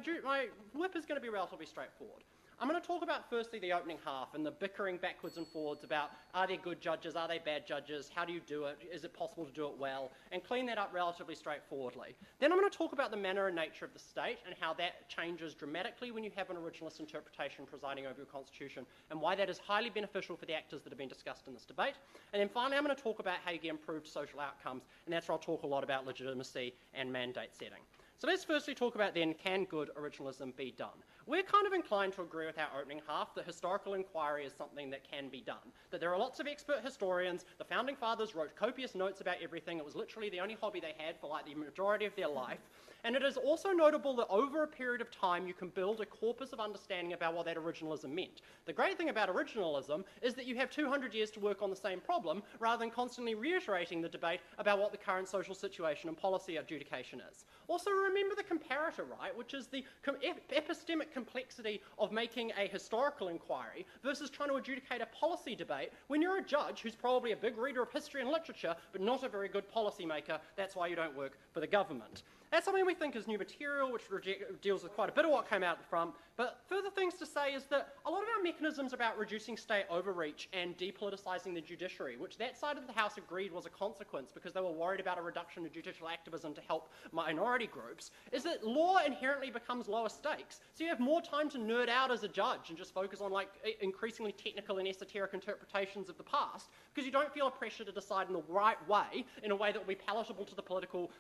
whip is going to be relatively straightforward. I'm going to talk about firstly the opening half and the bickering backwards and forwards about are there good judges, are they bad judges, how do you do it, is it possible to do it well, and clean that up relatively straightforwardly. Then I'm going to talk about the manner and nature of the state and how that changes dramatically when you have an originalist interpretation presiding over your constitution, and why that is highly beneficial for the actors that have been discussed in this debate. And then finally I'm going to talk about how you get improved social outcomes, and that's where I'll talk a lot about legitimacy and mandate setting. So let's firstly talk about then, can good originalism be done? We're kind of inclined to agree with our opening half that historical inquiry is something that can be done. That there are lots of expert historians, the founding fathers wrote copious notes about everything, it was literally the only hobby they had for like the majority of their life. And it is also notable that over a period of time you can build a corpus of understanding about what that originalism meant. The great thing about originalism is that you have 200 years to work on the same problem rather than constantly reiterating the debate about what the current social situation and policy adjudication is. Also remember the comparator, right, which is the epistemic complexity of making a historical inquiry versus trying to adjudicate a policy debate when you're a judge who's probably a big reader of history and literature but not a very good policy maker. That's why you don't work for the government. That's something we think is new material, which deals with quite a bit of what came out the front. But further things to say is that a lot of our mechanisms about reducing state overreach and depoliticising the judiciary, which that side of the House agreed was a consequence because they were worried about a reduction of judicial activism to help minority groups, is that law inherently becomes lower stakes. So you have more time to nerd out as a judge and just focus on like increasingly technical and esoteric interpretations of the past because you don't feel a pressure to decide in the right way, in a way that will be palatable to the political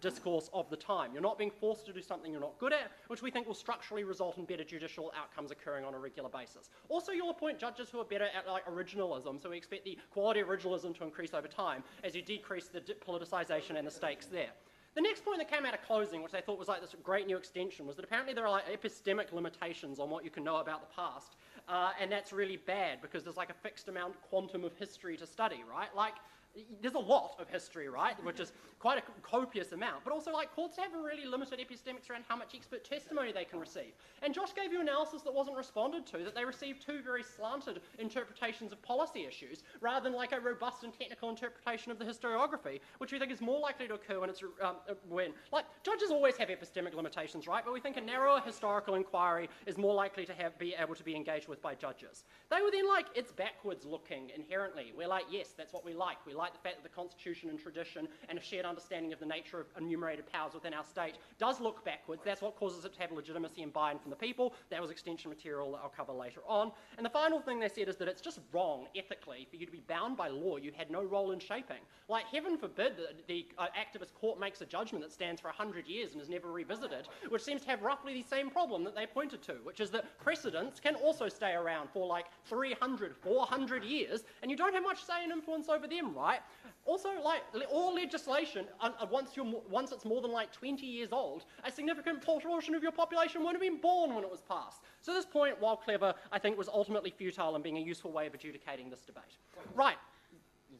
discourse of the time. You're not being forced to do something you're not good at, which we think will structurally result in better judicial outcomes occurring on a regular basis. Also, you'll appoint judges who are better at like originalism, so we expect the quality of originalism to increase over time as you decrease the politicization and the stakes there. The next point that came out of closing, which I thought was like this great new extension, was that apparently there are like epistemic limitations on what you can know about the past, and that's really bad because there's like a fixed amount quantum of history to study, right? Like, there's a lot of history, right, which is quite a copious amount, but also like courts have a really limited epistemics around how much expert testimony they can receive. And Josh gave you analysis that wasn't responded to, that they received two very slanted interpretations of policy issues rather than like a robust and technical interpretation of the historiography, which we think is more likely to occur when it's like judges always have epistemic limitations, right? But we think a narrower historical inquiry is more likely to be able to be engaged with by judges. They were then like, it's backwards looking inherently. We're like, yes, that's what we like. We like the fact that the constitution and tradition and a shared understanding of the nature of enumerated powers within our state does look backwards. That's what causes it to have legitimacy and buy-in from the people. That was extension material that I'll cover later on. And the final thing they said is that it's just wrong ethically for you to be bound by law you had no role in shaping. Like, heaven forbid that the activist court makes a judgment that stands for 100 years and is never revisited, which seems to have roughly the same problem that they pointed to, which is that precedents can also stay around for like 300, 400 years, and you don't have much say and influence over them, right? Also, like, all legislation, once it's more than like 20 years old, a significant portion of your population won't have been born when it was passed. So this point, while clever, I think was ultimately futile in being a useful way of adjudicating this debate. Right.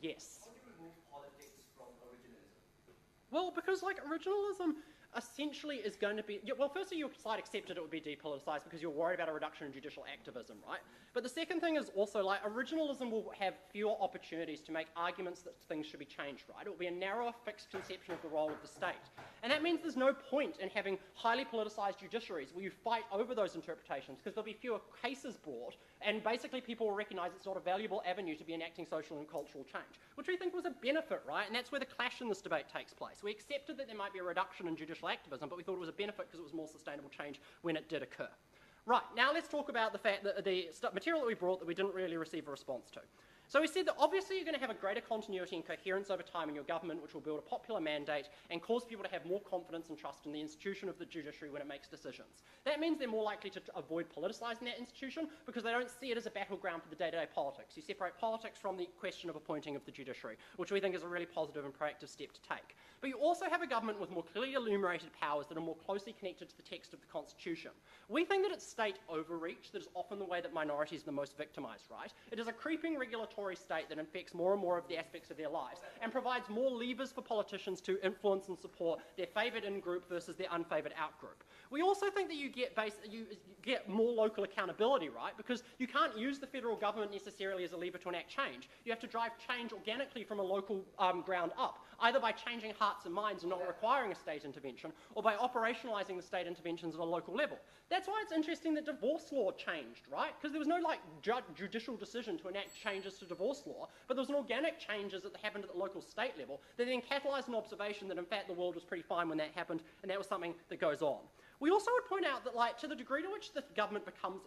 Yes. How do you remove politics from originalism? Well, because like originalism essentially is going to be, well, firstly your side accepted it would be depoliticized because you're worried about a reduction in judicial activism, right? But the second thing is also like originalism will have fewer opportunities to make arguments that things should be changed, right? It will be a narrower, fixed conception of the role of the state. And that means there's no point in having highly politicized judiciaries where you fight over those interpretations because there'll be fewer cases brought and basically people will recognize it's not a valuable avenue to be enacting social and cultural change, which we think was a benefit, right? And that's where the clash in this debate takes place. We accepted that there might be a reduction in judicial activism, but we thought it was a benefit because it was more sustainable change when it did occur. Right, now let's talk about the fact that the material that we brought that we didn't really receive a response to. So we said that obviously you're going to have a greater continuity and coherence over time in your government, which will build a popular mandate and cause people to have more confidence and trust in the institution of the judiciary when it makes decisions. That means they're more likely to avoid politicising that institution because they don't see it as a battleground for the day-to-day politics. You separate politics from the question of appointing of the judiciary, which we think is a really positive and proactive step to take. But you also have a government with more clearly enumerated powers that are more closely connected to the text of the Constitution. We think that it's state overreach that is often the way that minorities are the most victimised, right? It is a creeping regulatory state that infects more and more of the aspects of their lives and provides more levers for politicians to influence and support their favoured in-group versus their unfavoured out-group. We also think that you get more local accountability, right? Because you can't use the federal government necessarily as a lever to enact change. You have to drive change organically from a local ground up, either by changing hearts and minds and not requiring a state intervention, or by operationalising the state interventions at a local level. That's why it's interesting that divorce law changed, right? Because there was no like judicial decision to enact changes to divorce law, but there was an organic changes that happened at the local state level that then catalysed an observation that in fact the world was pretty fine when that happened, and that was something that goes on. We also would point out that, like, to the degree to which the government becomes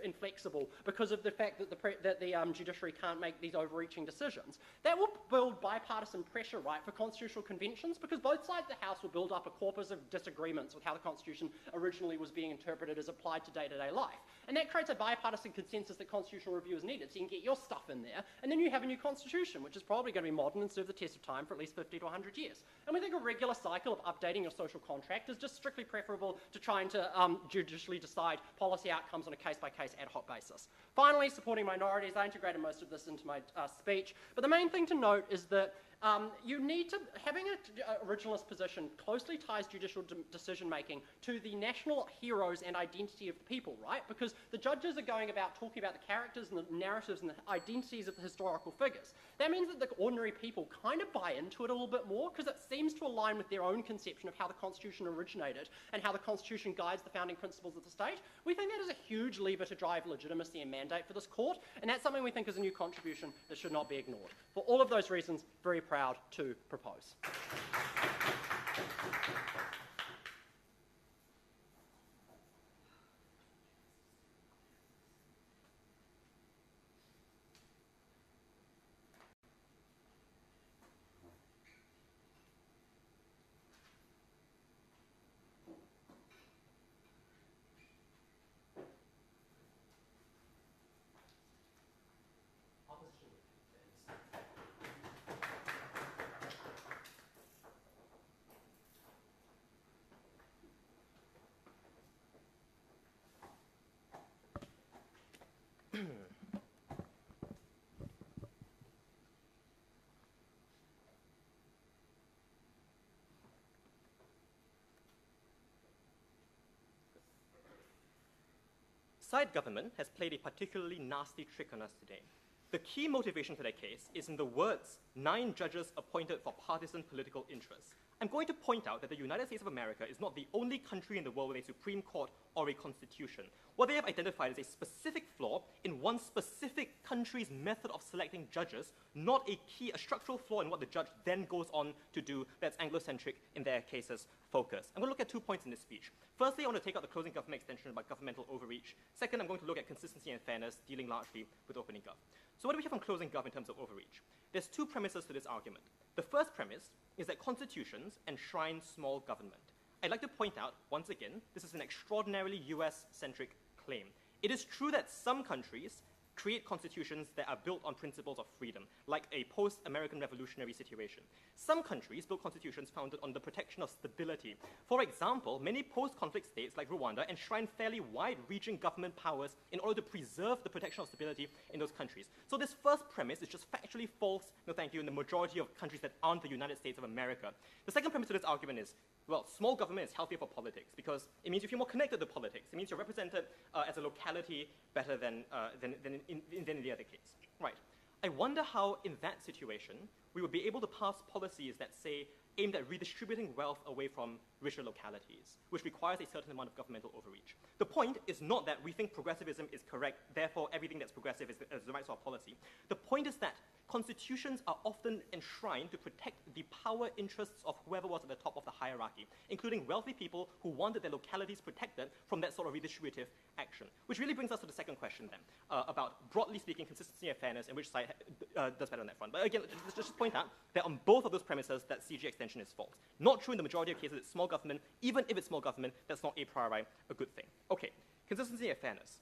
inflexible because of the fact that the judiciary can't make these overreaching decisions, that will build bipartisan pressure, right, for constitutional conventions, because both sides of the House will build up a corpus of disagreements with how the Constitution originally was being interpreted as applied to day-to-day life. And that creates a bipartisan consensus that constitutional review is needed, so you can get your stuff in there, and then you have a new constitution, which is probably going to be modern and serve the test of time for at least 50 to 100 years. And we think a regular cycle of updating your social contract is just strictly preferable to trying to judicially decide policy outcomes on a case-by-case ad hoc basis. Finally, supporting minorities. I integrated most of this into my speech, but the main thing to note is that you need to, having an originalist position closely ties judicial decision-making to the national heroes and identity of the people, right? Because the judges are going about talking about the characters and the narratives and the identities of the historical figures. That means that the ordinary people kind of buy into it a little bit more because it seems to align with their own conception of how the Constitution originated and how the Constitution guides the founding principles of the state. We think that is a huge lever to drive legitimacy and mandate for this court, and that's something we think is a new contribution that should not be ignored. For all of those reasons, very proud to propose. side government has played a particularly nasty trick on us today. The key motivation for their case is in the words, 9 judges appointed for partisan political interests. I'm going to point out that the United States of America is not the only country in the world with a Supreme Court or a constitution. What they have identified is a specific flaw in one specific country's method of selecting judges, not a structural flaw in what the judge then goes on to do that's Anglo-centric in their case's focus. I'm going to look at 2 points in this speech. Firstly, I want to take out the closing government extension about governmental overreach. Second, I'm going to look at consistency and fairness, dealing largely with opening gov. So what do we have on closing gov in terms of overreach? There's 2 premises to this argument. The first premise is that constitutions enshrine small government. I'd like to point out, once again, this is an extraordinarily US-centric claim. It is true that some countries create constitutions that are built on principles of freedom, like a post-American revolutionary situation. Some countries build constitutions founded on the protection of stability. For example, many post-conflict states like Rwanda enshrine fairly wide-reaching government powers in order to preserve the protection of stability in those countries. So this first premise is just factually false, no thank you, in the majority of countries that aren't the United States of America. The second premise to this argument is, well, small government is healthier for politics because it means you feel more connected to politics. It means you're represented as a locality better than in the other case. Right. I wonder how, in that situation, we would be able to pass policies that say aimed at redistributing wealth away from richer localities, which requires a certain amount of governmental overreach. The point is not that we think progressivism is correct, therefore everything that's progressive is the right sort of policy. The point is that constitutions are often enshrined to protect the power interests of whoever was at the top of the hierarchy, including wealthy people who wanted their localities protected from that sort of redistributive action. Which really brings us to the second question then, about, broadly speaking, consistency and fairness, and which side does better on that front. But again, let's just point out that on both of those premises, that CG extension is false. Not true in the majority of cases, it's small government. Even if it's small government, that's not a priori a good thing. Okay, consistency and fairness.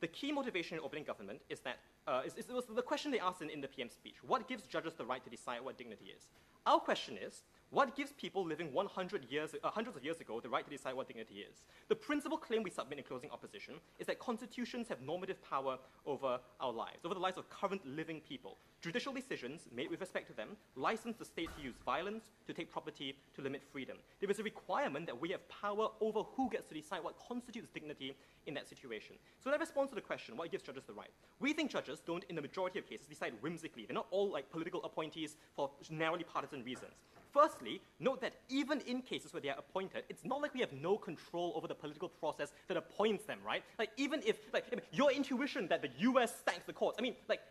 The key motivation in opening government is that, it was the question they asked in the PM speech. What gives judges the right to decide what dignity is? Our question is, what gives people living hundreds of years ago the right to decide what dignity is? The principal claim we submit in closing opposition is that constitutions have normative power over our lives, over the lives of current living people. Judicial decisions made with respect to them license the state to use violence, to take property, to limit freedom. There is a requirement that we have power over who gets to decide what constitutes dignity in that situation. So that responds to the question, what gives judges the right? We think judges don't, in the majority of cases, decide whimsically. They're not all like political appointees for narrowly partisan reasons. Firstly, note that even in cases where they are appointed, it's not like we have no control over the political process that appoints them, right? Like, even if, your intuition that the US stacks the courts,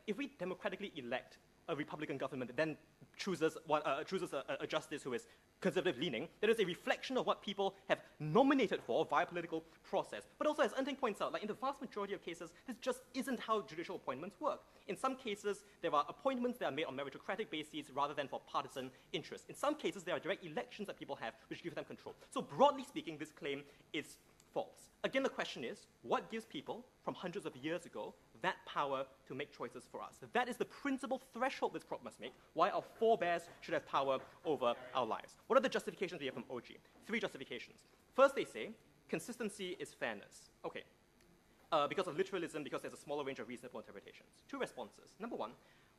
if we democratically elect a Republican government that then chooses a justice who is conservative-leaning, that is a reflection of what people have nominated for via political process. But also, as Enting points out, in the vast majority of cases, this just isn't how judicial appointments work. In some cases, there are appointments that are made on meritocratic bases rather than for partisan interests. In some cases, there are direct elections that people have which give them control. So broadly speaking, this claim is false. Again, the question is, what gives people from hundreds of years ago that power to make choices for us? That is the principal threshold this prop must make, why our forebears should have power over our lives. What are the justifications we have from OG? 3 justifications. First, they say, consistency is fairness. Okay. Because of literalism, because there's a smaller range of reasonable interpretations. 2 responses. Number 1,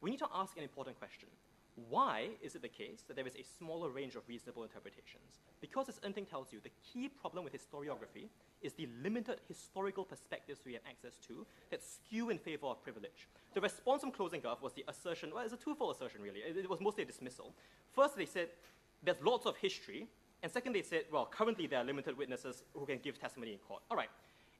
we need to ask an important question. Why is it the case that there is a smaller range of reasonable interpretations? Because, as Enting tells you, the key problem with historiography is the limited historical perspectives we have access to that skew in favor of privilege. The response from closing gov was the assertion, well, it's a twofold assertion, really. It was mostly a dismissal. First, they said there's lots of history, and second, they said, well, currently there are limited witnesses who can give testimony in court. All right.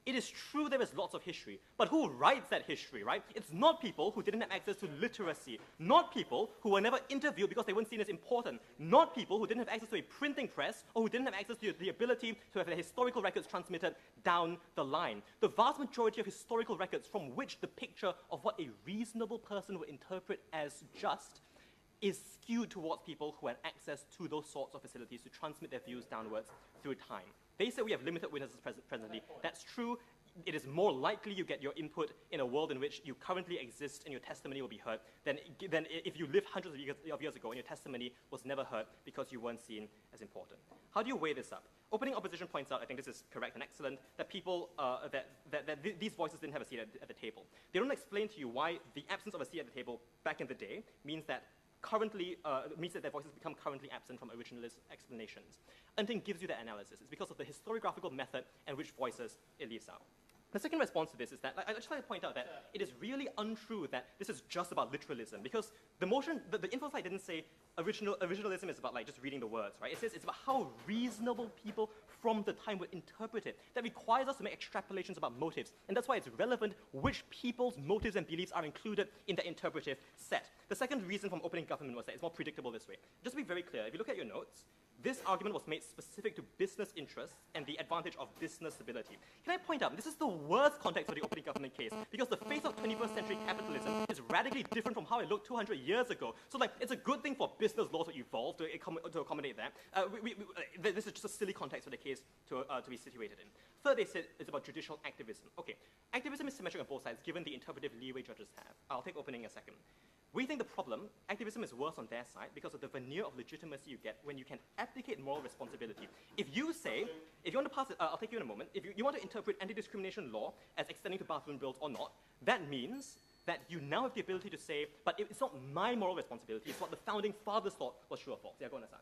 It is true there is lots of history, but who writes that history, right? It's not people who didn't have access to literacy, not people who were never interviewed because they weren't seen as important, not people who didn't have access to a printing press or who didn't have access to the ability to have their historical records transmitted down the line. The vast majority of historical records from which the picture of what a reasonable person would interpret as just is skewed towards people who had access to those sorts of facilities to transmit their views downwards through time. They say we have limited witnesses presently. That's true. It is more likely you get your input in a world in which you currently exist and your testimony will be heard than if you lived hundreds of years ago and your testimony was never heard because you weren't seen as important. How do you weigh this up? Opening opposition points out, I think this is correct and excellent, that people, these voices didn't have a seat at the table. They don't explain to you why the absence of a seat at the table back in the day means that their voices become currently absent from originalist explanations. Enting gives you that analysis. It's because of the historiographical method and which voices it leaves out. The second response to this is that I just like to point out that it is really untrue that this is just about literalism, because the Infoslide didn't say originalism is about like just reading the words, right? It says it's about how reasonable people from the time would interpret it. That requires us to make extrapolations about motives, and that's why it's relevant which people's motives and beliefs are included in the interpretive set. The second reason from opening government was that it's more predictable this way. Just to be very clear, if you look at your notes, this argument was made specific to business interests and the advantage of business stability. Can I point out, this is the worst context for the opening government case, because the face of 21st century capitalism is radically different from how it looked 200 years ago. So like, it's a good thing for business law to evolve to accommodate that. This is just a silly context for the case to be situated in. Third, they said it's about judicial activism. Okay, activism is symmetric on both sides, given the interpretive leeway judges have. I'll take opening in a second. We think the problem, activism is worse on their side because of the veneer of legitimacy you get when you can abdicate moral responsibility. If you say, if you want to pass it, I'll take you in a moment, if you want to interpret anti-discrimination law as extending to bathroom bills or not, that means that you now have the ability to say, but it's not my moral responsibility, it's what the founding fathers thought was true or false. Yeah, go on, Asad.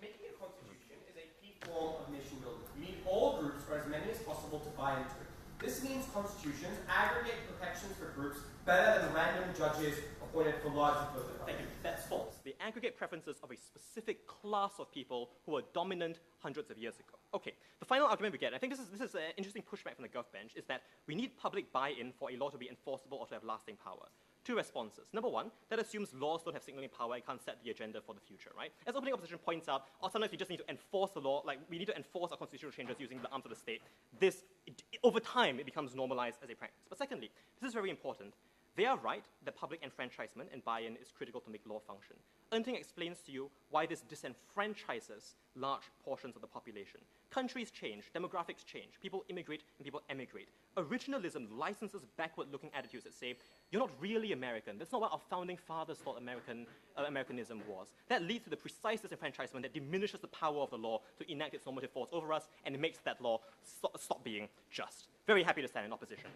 Making a constitution is a key form of nation building. You need all groups, or as many as possible, to buy into it. This means constitutions aggregate protections for groups better than random judges appointed for large groups. Thank you. That's false. They aggregate preferences of a specific class of people who were dominant hundreds of years ago. Okay, the final argument we get, I think this is an interesting pushback from the Gov bench, is that we need public buy-in for a law to be enforceable or to have lasting power. Two responses. Number one, that assumes laws don't have signaling power and can't set the agenda for the future, right? As opening opposition points out, or sometimes we just need to enforce the law, like we need to enforce our constitutional changes using the arms of the state. Over time, it becomes normalized as a practice. But secondly, this is very important. They are right that public enfranchisement and buy-in is critical to make law function. Enting explains to you why this disenfranchises large portions of the population. Countries change, demographics change, people immigrate and people emigrate. Originalism licenses backward-looking attitudes that say, you're not really American. That's not what our founding fathers thought Americanism was. That leads to the precise disenfranchisement that diminishes the power of the law to enact its normative force over us, and it makes that law stop being just. Very happy to stand in opposition.